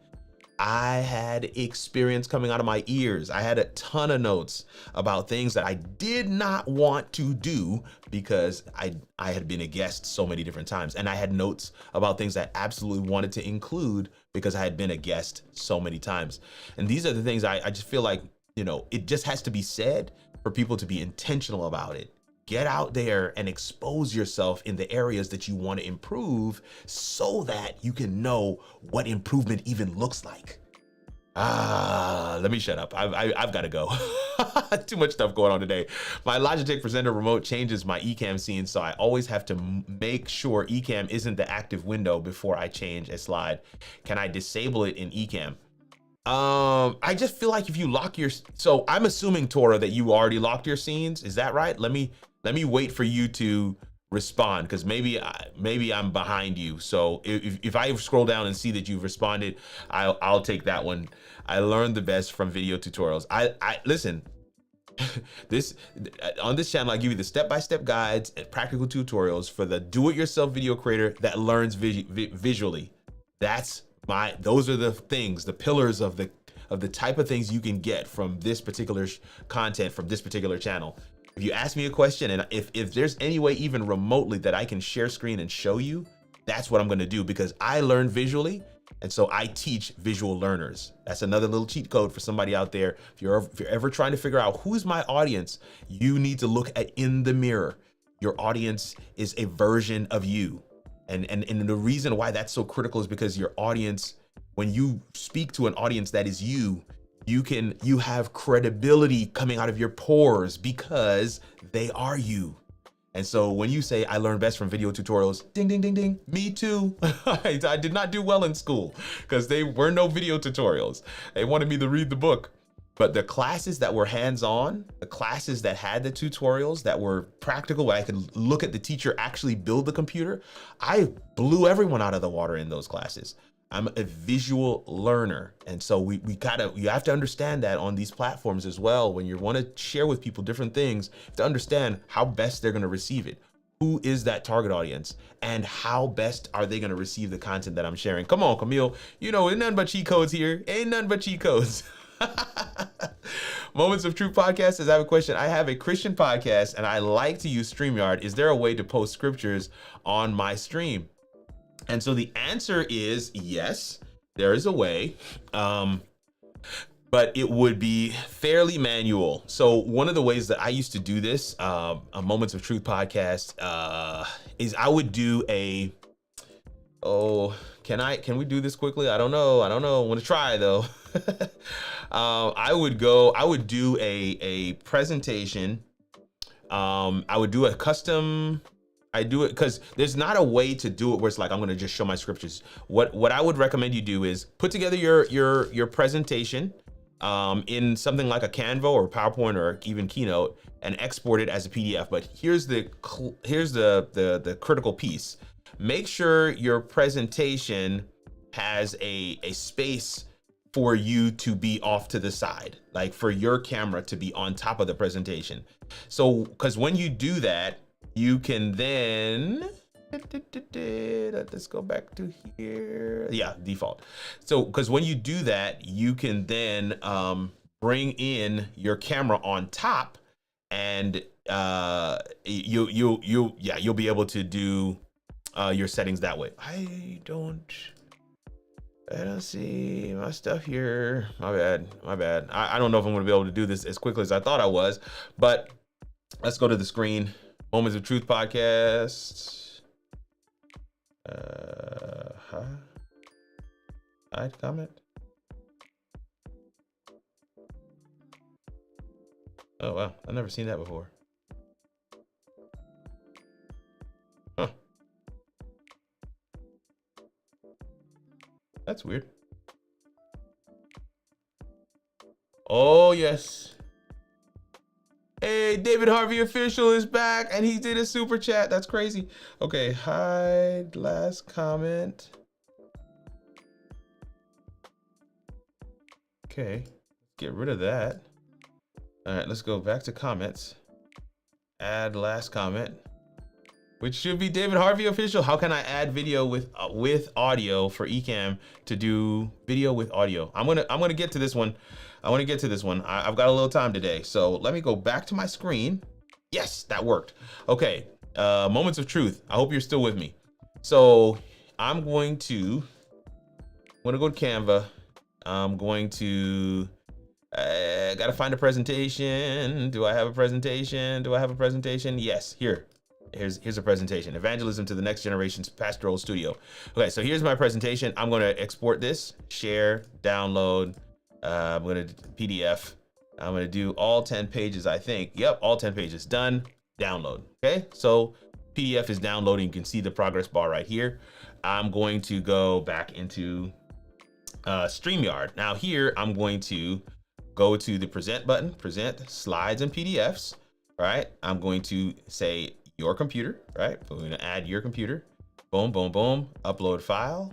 I had experience coming out of my ears. I had a ton of notes about things that I did not want to do because I had been a guest so many different times. And I had notes about things that I absolutely wanted to include because I had been a guest so many times. And these are the things I just feel like, it just has to be said for people to be intentional about it. Get out there and expose yourself in the areas that you want to improve so that you can know what improvement even looks like. Let me shut up. I've got to go. Too much stuff going on today. My Logitech Presenter remote changes my Ecamm scene, so I always have to make sure Ecamm isn't the active window before I change a slide. Can I disable it in Ecamm? I just feel like if you lock so I'm assuming, Tora, that you already locked your scenes. Is that right? Let me wait for you to respond, because maybe I'm behind you. So if I scroll down and see that you've responded, I'll take that one. I learned the best from video tutorials. I listen. On this channel, I give you the step-by-step guides and practical tutorials for the do-it-yourself video creator that learns visually. Those are the things, the pillars of the type of things you can get from this particular content from this particular channel. If you ask me a question, and if there's any way even remotely that I can share screen and show you, that's what I'm going to do, because I learn visually. And so I teach visual learners. That's another little cheat code for somebody out there. If you're ever trying to figure out who's my audience, you need to look in the mirror. Your audience is a version of you. And the reason why that's so critical is because your audience, when you speak to an audience that is you have credibility coming out of your pores because they are you. And so when you say, I learn best from video tutorials, ding, ding, ding, ding, me too. I did not do well in school because they were no video tutorials. They wanted me to read the book. But the classes that were hands-on, the classes that had the tutorials that were practical, where I could look at the teacher actually build the computer, I blew everyone out of the water in those classes. I'm a visual learner. And so you have to understand that on these platforms as well. When you want to share with people different things, you have to understand how best they're going to receive it. Who is that target audience, and how best are they going to receive the content that I'm sharing? Come on, Camille. Ain't nothing but cheat codes here. Ain't nothing but cheat codes. Moments of Truth podcast says, I have a question. I have a Christian podcast and I like to use StreamYard. Is there a way to post scriptures on my stream? And so the answer is yes, there is a way, but it would be fairly manual. So one of the ways that I used to do this, a Moments of Truth podcast, is I would do can we do this quickly? I don't know. I want to try though. I would do a presentation. I would do a custom. I do it because there's not a way to do it where it's like, I'm going to just show my scriptures. What I would recommend you do is put together your presentation in something like a Canva or PowerPoint or even Keynote and export it as a PDF. But here's the critical piece. Make sure your presentation has a space for you to be off to the side, like for your camera to be on top of the presentation. So, because when you do that, you can then, let's go back to here. Yeah, default. So, because when you do that, you can then bring in your camera on top, and you'll be able to do your settings that way. I don't see my stuff here. My bad. I don't know if I'm gonna be able to do this as quickly as I thought I was, but let's go to the screen. Moments of Truth podcast. Hide comment. Oh wow, I've never seen that before. That's weird. Oh, yes. Hey, David Harvey official is back and he did a super chat. That's crazy. Okay, hide last comment. Okay, get rid of that. All right, let's go back to comments. Add last comment, which should be David Harvey official. How can I add video with audio for Ecamm to do video with audio? I'm gonna get to this one. I want to get to this one. I've got a little time today, so let me go back to my screen. Yes, that worked. Okay, moments of truth. I hope you're still with me. So I'm going to go to Canva. I'm going to gotta find a presentation. Do I have a presentation? Do I have a presentation? Yes, here's a presentation. Evangelism to the next generation's pastoral studio. Okay, so here's my presentation. I'm gonna export this, share, download. I'm gonna PDF. I'm gonna do all 10 pages, I think. Yep, all 10 pages, done, download. Okay, so PDF is downloading. You can see the progress bar right here. I'm going to go back into StreamYard. Now here, I'm going to go to the present button, present slides and PDFs. All right, I'm going to say your computer, right? We're gonna add your computer. Boom, boom, boom, upload file.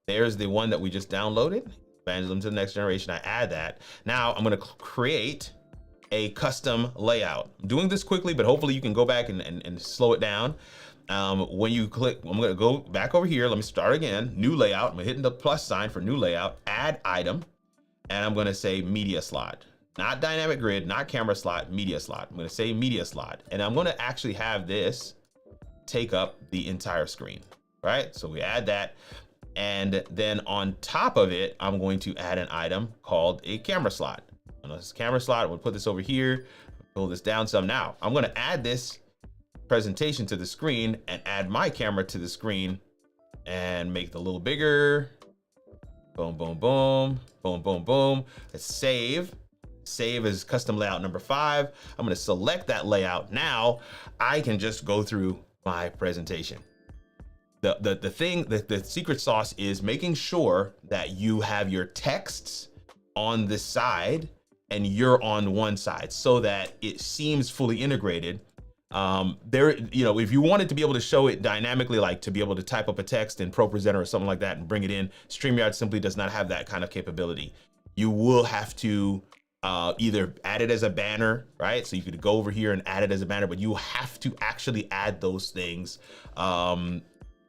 There's the one that we just downloaded. Evangelism to the next generation. I add that. Now I'm going to create a custom layout. I'm doing this quickly, but hopefully you can go back and slow it down. When you click, I'm going to go back over here. Let me start again. New layout. I'm hitting the plus sign for new layout, add item, and I'm going to say media slot. Not dynamic grid, not camera slot, media slot. I'm going to say media slot, and I'm going to actually have this take up the entire screen, right? So we add that. And then on top of it, I'm going to add an item called a camera slot. And this camera slot, we'll put this over here, pull this down some. Now, I'm going to add this presentation to the screen and add my camera to the screen and make it a little bigger. Boom, boom, boom, boom, boom, boom. Let's save. Save as custom layout number 5. I'm going to select that layout. Now, I can just go through my presentation. The secret sauce is making sure that you have your texts on the side and you're on one side so that it seems fully integrated. If you wanted to be able to show it dynamically, like to be able to type up a text in ProPresenter or something like that and bring it in, StreamYard simply does not have that kind of capability. You will have to either add it as a banner, right? So you could go over here and add it as a banner, but you have to actually add those things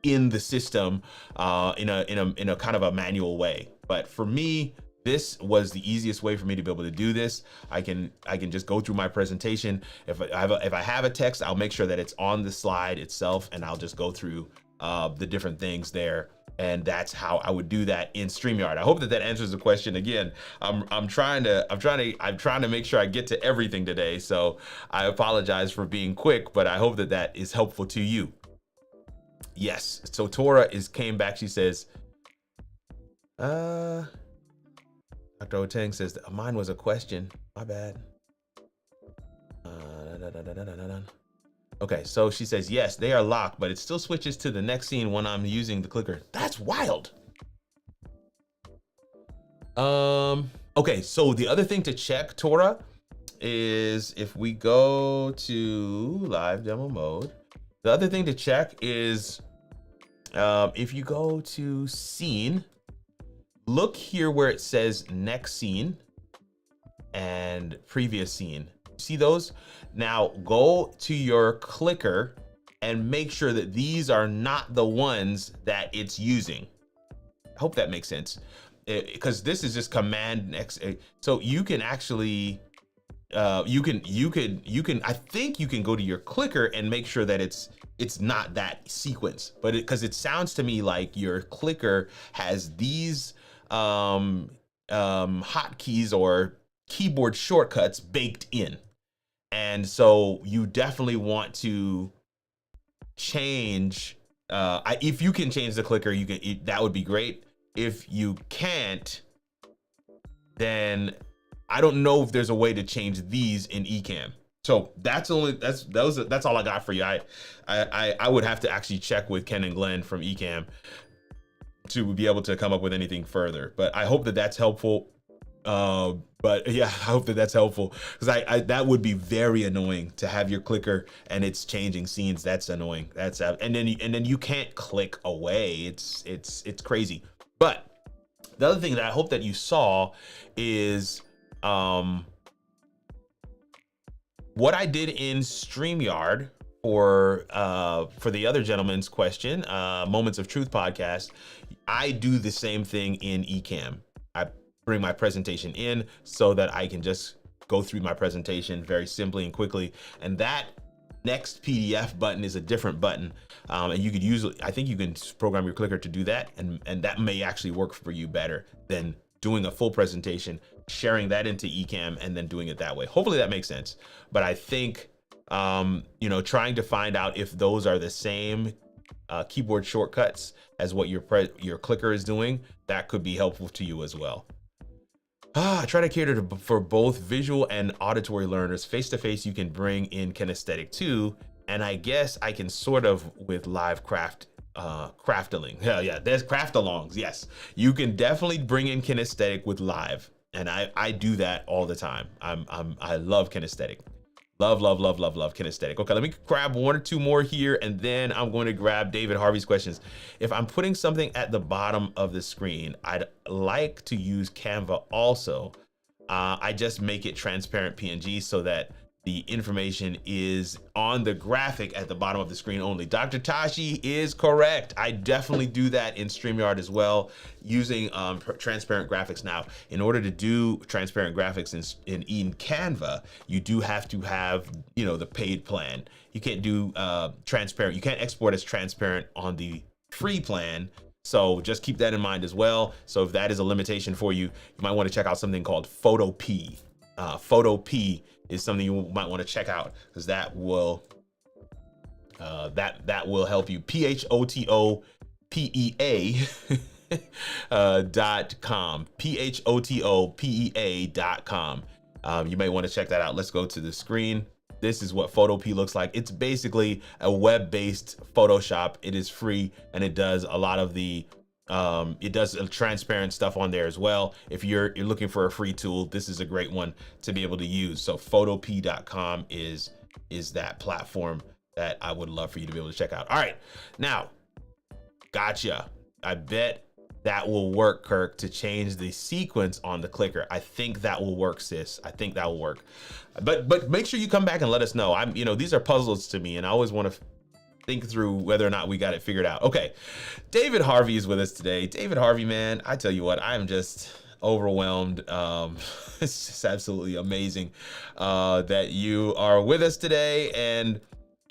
in the system in a kind of a manual way. But for me, this was the easiest way for me to be able to do this. I can just go through my presentation. If I have a text, I'll make sure that it's on the slide itself, and I'll just go through the different things there. And that's how I would do that in StreamYard. I hope that answers the question. Again, I'm trying to make sure I get to everything today. So I apologize for being quick, but I hope that is helpful to you. Yes. So Tora came back. She says, Dr. Oteng says that mine was a question. My bad. Okay, so she says, yes, they are locked, but it still switches to the next scene when I'm using the clicker. That's wild. Okay, so the other thing to check, Tora, is if we go to live demo mode, the other thing to check is if you go to scene, look here where it says next scene and previous scene. See those? Now go to your clicker and make sure that these are not the ones that it's using. I hope that makes sense, because this is just command next. So you can actually, I think you can go to your clicker and make sure that it's not that sequence, but because it sounds to me like your clicker has these hotkeys or keyboard shortcuts baked in. And so you definitely want to change, if you can change the clicker, that would be great. If you can't, then I don't know if there's a way to change these in Ecamm. So that's all I got for you. I would have to actually check with Ken and Glenn from Ecamm. to be able to come up with anything further. But I hope that that's helpful. But yeah, I hope that that's helpful, because I that would be very annoying to have your clicker and it's changing scenes. That's annoying. That's and then you can't click away. It's crazy. But the other thing that I hope that you saw is what I did in StreamYard for the other gentleman's question, Moments of Truth podcast. I do the same thing in Ecamm. I bring my presentation in so that I can just go through my presentation very simply and quickly. And that next PDF button is a different button. And you could use, I think you can program your clicker to do that. And that may actually work for you better than doing a full presentation, sharing that into Ecamm, and then doing it that way. Hopefully that makes sense. But I think, you know, trying to find out if those are the same keyboard shortcuts as what your clicker is doing, that could be helpful to you as well. I try to cater for both visual and auditory learners. Face-to-face, you can bring in kinesthetic too. And I guess I can sort of with live craftaling. Yeah, there's craft-alongs. Yes, you can definitely bring in kinesthetic with live. And I do that all the time. I love kinesthetic. Love kinesthetic. Okay, let me grab one or two more here, and then I'm going to grab David Harvey's questions. If I'm putting something at the bottom of the screen, I'd like to use Canva also. I just make it transparent PNG so that the information is on the graphic at the bottom of the screen only. Dr. Tashi is correct. I definitely do that in StreamYard as well, using transparent graphics. Now, in order to do transparent graphics in Canva, you do have to have, you know, the paid plan. You can't do transparent. You can't export as transparent on the free plan. So just keep that in mind as well. So if that is a limitation for you, you might want to check out something called Photopea. Photopea is something you might want to check out, because that will that will help you. PHOTOPEA .com. PHOTOPEA.com. You may want to check that out. Let's go to the screen. This is what Photopea looks like. It's basically a web-based Photoshop. It is free, and it does a lot of the it does transparent stuff on there as well. If you're looking for a free tool, this is a great one to be able to use. So photopea.com is that platform that I would love for you to be able to check out. All right, now, gotcha. I bet that will work, Kirk, to change the sequence on the clicker. I think that will work, sis. I think that will work. But make sure you come back and let us know. You know, these are puzzles to me, and I always want to think through whether or not we got it figured out. Okay, David Harvey is with us today. David Harvey, man, I tell you what, I'm just overwhelmed. It's just absolutely amazing that you are with us today. And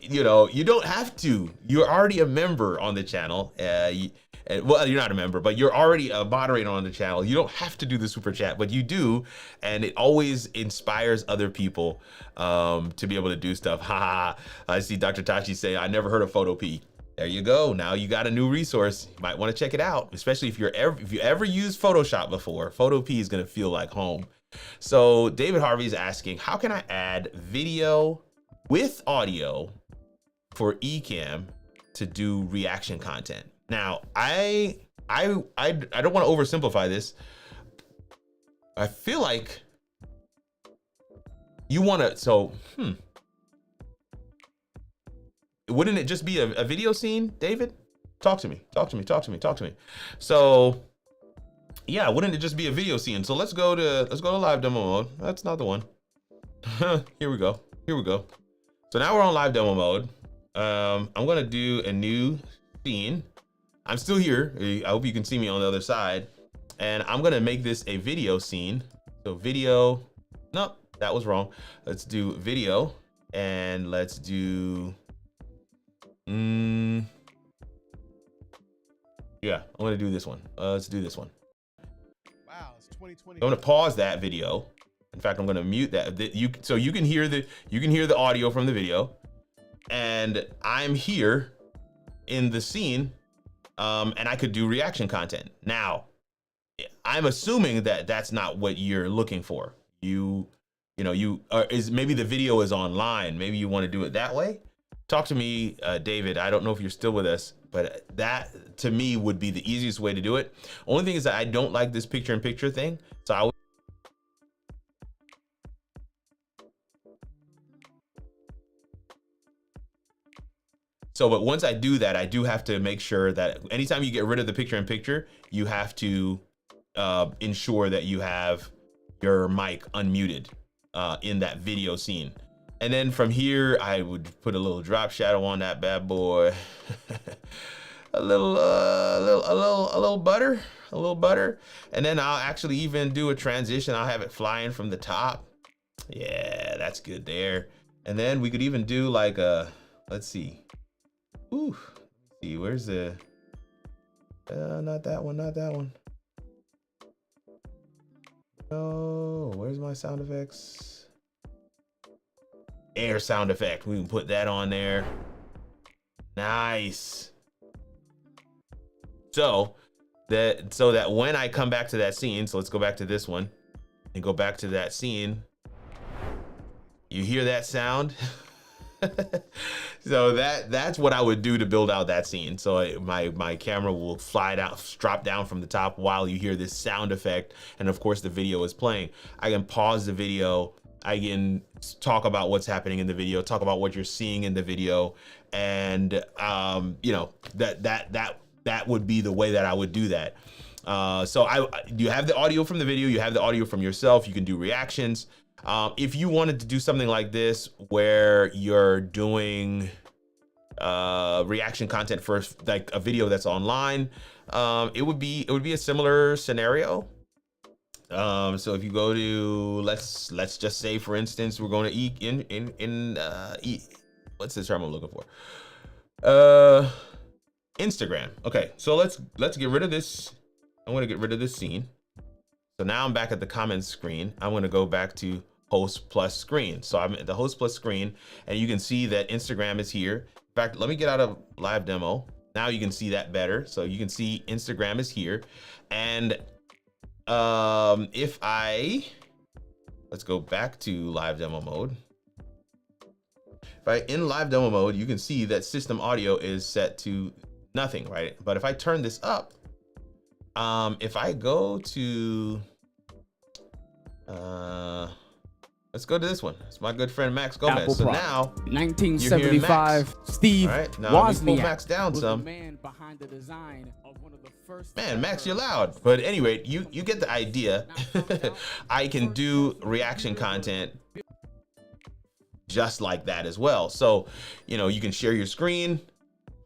you know, you don't have to. You're already a member on the channel. Well, you're not a member, but you're already a moderator on the channel. You don't have to do the super chat, but you do, and it always inspires other people to be able to do stuff. I see Dr. Tashi say, I never heard of Photopea. There you go. Now you got a new resource. You might want to check it out, especially if you ever used Photoshop before. Photopea is going to feel like home. So David Harvey is asking, how can I add video with audio for Ecamm to do reaction content? Now, I don't want to oversimplify this. I feel like you want to, wouldn't it just be a video scene, David? Talk to me. So yeah, wouldn't it just be a video scene? So let's go to live demo mode. That's not the one. Here we go. So now we're on live demo mode. I'm going to do a new scene. I'm still here. I hope you can see me on the other side. And I'm gonna make this a video scene. So video, nope, that was wrong. Let's do video, and let's do, yeah, I'm gonna do this one. Let's do this one. Wow, it's 2020. I'm gonna pause that video. In fact, I'm gonna mute that. So you can hear the audio from the video, and I'm here in the scene. And I could do reaction content. Now, I'm assuming that that's not what you're looking for. Maybe the video is online. Maybe you want to do it that way. Talk to me, David. I don't know if you're still with us, but to me would be the easiest way to do it. Only thing is that I don't like this picture-in-picture thing. So I but once I do that, I do have to make sure that anytime you get rid of the picture-in-picture, you have to ensure that you have your mic unmuted in that video scene. And then from here, I would put a little drop shadow on that bad boy. a little butter, and then I'll actually even do a transition. I'll have it flying from the top. Yeah, that's good there. And then we could even do like a, let's see. Ooh, let's see, where's the? Not that one. No, where's my sound effects? Air sound effect. We can put that on there. Nice. So that when I come back to that scene, so let's go back to this one and go back to that scene. You hear that sound? So that's what I would do to build out that scene. So my camera will fly down, drop down from the top while you hear this sound effect. And of course the video is playing. I can pause the video. I can talk about what's happening in the video, talk about what you're seeing in the video. And you know, that would be the way that I would do that. So you have the audio from the video, you have the audio from yourself, you can do reactions. If you wanted to do something like this where you're doing reaction content for like a video that's online, it would be a similar scenario. So if you go to let's just say, for instance, we're going to what's the term I'm looking for? Instagram. Okay, so let's get rid of this. I'm going to get rid of this scene. So now I'm back at the comments screen. I'm going to go back to host plus screen. So I'm at the host plus screen, and you can see that Instagram is here. In fact, let me get out of live demo. Now you can see that better. So you can see Instagram is here. And let's go back to live demo mode. In live demo mode, you can see that system audio is set to nothing, right? But if I turn this up, if I go to, let's go to this one. It's my good friend Max Gomez. Apple so product. now 1975, Steve right, now let me pull Wozniak Max down was some. the man behind the design of one of the first. Man, Max, you're loud. But anyway, you get the idea. I can do reaction content just like that as well. So, you know, you can share your screen,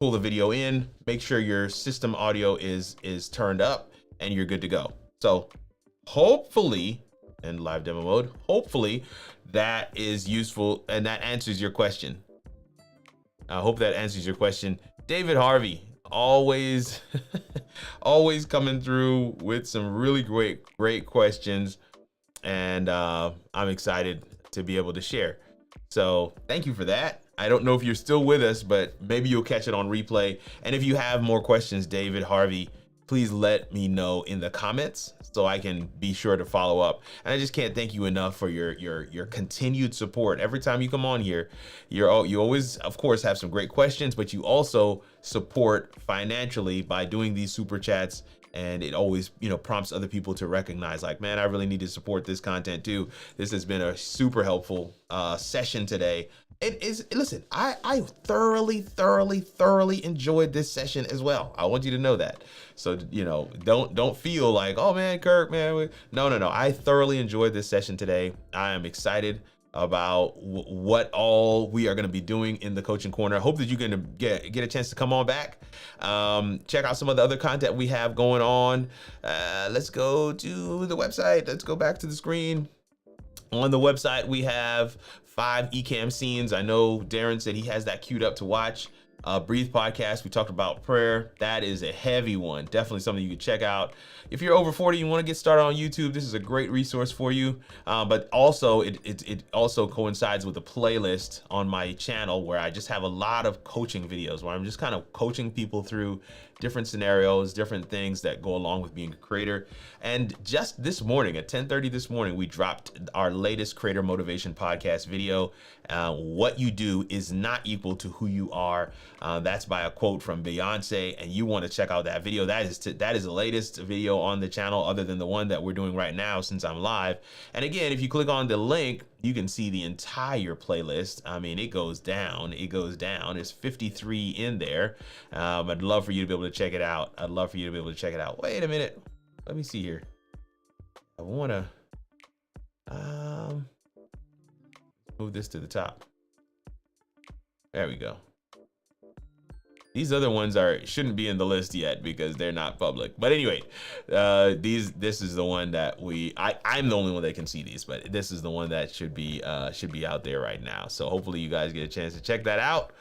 pull the video in, make sure your system audio is turned up, and you're good to go. So hopefully, in live demo mode, hopefully that is useful and that answers your question. I hope that answers your question. David Harvey, always always coming through with some really great questions, and I'm excited to be able to share. So thank you for that. I don't know if you're still with us, but maybe you'll catch it on replay. And if you have more questions, David Harvey, please let me know in the comments so I can be sure to follow up. And I just can't thank you enough for your continued support. Every time you come on here, you always, of course, have some great questions, but you also support financially by doing these super chats. And it always, you know, prompts other people to recognize, like, man, I really need to support this content too. This has been a super helpful session today. It is. Listen, I thoroughly enjoyed this session as well. I want you to know that. So, you know, don't feel like, oh man, Kirk, man. No. I thoroughly enjoyed this session today. I am excited about what all we are going to be doing in the coaching corner. I hope that you're going to get a chance to come on back, check out some of the other content we have going on. Let's go to the website. Let's go back to the screen. On the website, we have 5 Ecamm scenes. I know Darren said he has that queued up to watch. Breathe podcast, we talked about prayer. That is a heavy one. Definitely something you can check out. If you're over 40 and you want to get started on YouTube, this is a great resource for you. But also, it also coincides with a playlist on my channel where I just have a lot of coaching videos where I'm just kind of coaching people through different scenarios, different things that go along with being a creator. And just this morning at 10:30 this morning, we dropped our latest creator motivation podcast video. What you do is not equal to who you are. That's by a quote from Beyonce, and you want to check out that video. That is the latest video on the channel, other than the one that we're doing right now since I'm live. And again, if you click on the link, you can see the entire playlist. I mean, it goes down. There's 53 in there. I'd love for you to be able to check it out. Wait a minute. Let me see here. I want to move this to the top. There we go. These other ones shouldn't be in the list yet because they're not public. But anyway, this is the one that I'm the only one that can see these, but this is the one that should be out there right now. So hopefully you guys get a chance to check that out.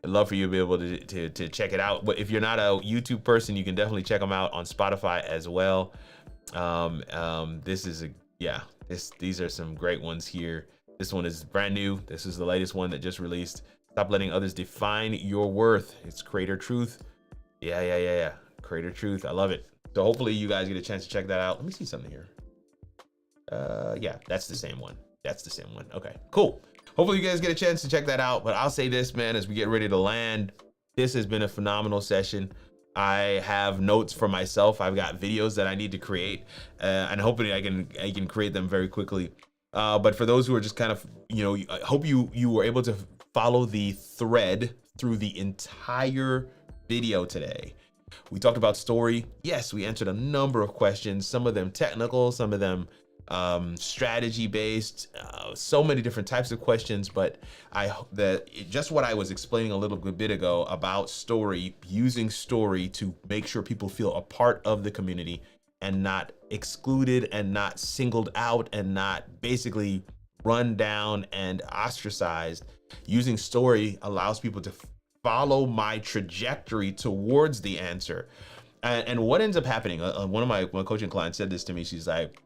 I'd love for you to be able to check it out. But if you're not a YouTube person, you can definitely check them out on Spotify as well. These are some great ones here. This one is brand new. This is the latest one that just released. Stop letting others define your worth. It's Creator Truth. Yeah. Creator Truth. I love it. So hopefully you guys get a chance to check that out. Let me see something here. Yeah, that's the same one. Okay, cool. Hopefully you guys get a chance to check that out. But I'll say this, man, as we get ready to land, this has been a phenomenal session. I have notes for myself. I've got videos that I need to create, and hopefully I can create them very quickly. But for those who are just kind of, I hope you were able to follow the thread through the entire video today. We talked about story. Yes, we answered a number of questions, some of them technical, some of them strategy based, so many different types of questions. But just what I was explaining a little bit ago about story, using story to make sure people feel a part of the community and not excluded and not singled out and not basically run down and ostracized. Using story allows people to follow my trajectory towards the answer. And what ends up happening, one of my coaching clients said this to me. She's like,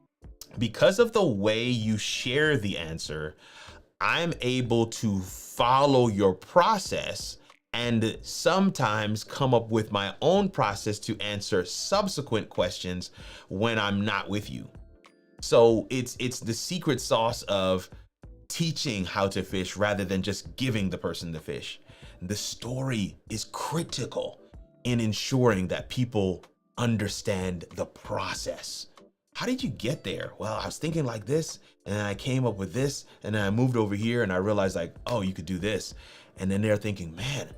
because of the way you share the answer, I'm able to follow your process and sometimes come up with my own process to answer subsequent questions when I'm not with you. So it's the secret sauce of teaching how to fish rather than just giving the person the fish. The story is critical in ensuring that people understand the process. How did you get there? Well, I was thinking like this, and then I came up with this, and then I moved over here and I realized like, oh, you could do this. And then they're thinking, man,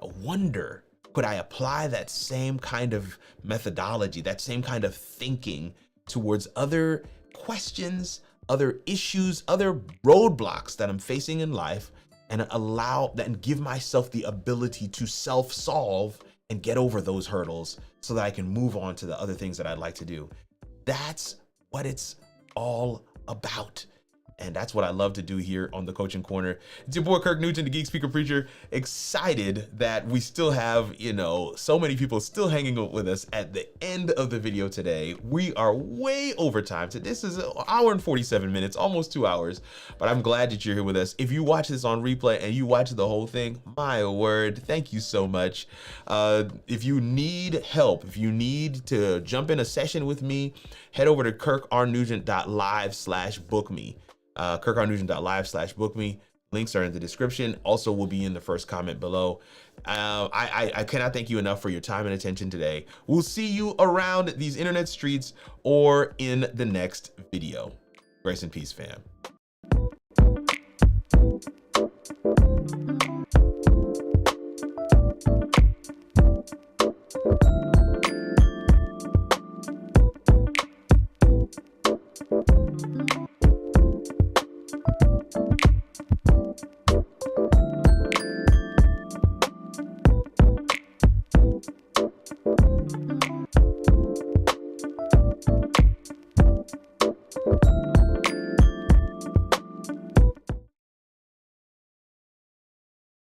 I wonder, could I apply that same kind of methodology, that same kind of thinking towards other questions, other issues, other roadblocks that I'm facing in life, and give myself the ability to self-solve and get over those hurdles so that I can move on to the other things that I'd like to do. That's what it's all about. And that's what I love to do here on the Coaching Corner. It's your boy, Kirk Nugent, the Geek Speaker Preacher. Excited that we still have, so many people still hanging out with us at the end of the video today. We are way over time. So this is an hour and 47 minutes, almost 2 hours. But I'm glad that you're here with us. If you watch this on replay and you watch the whole thing, my word, thank you so much. If you need help, if you need to jump in a session with me, head over to kirkrnugent.live/book-me. kirkrnugent.live/book-me. Links are in the description. Also will be in the first comment below. I cannot thank you enough for your time and attention today. We'll see you around these internet streets or in the next video. Grace and peace, fam.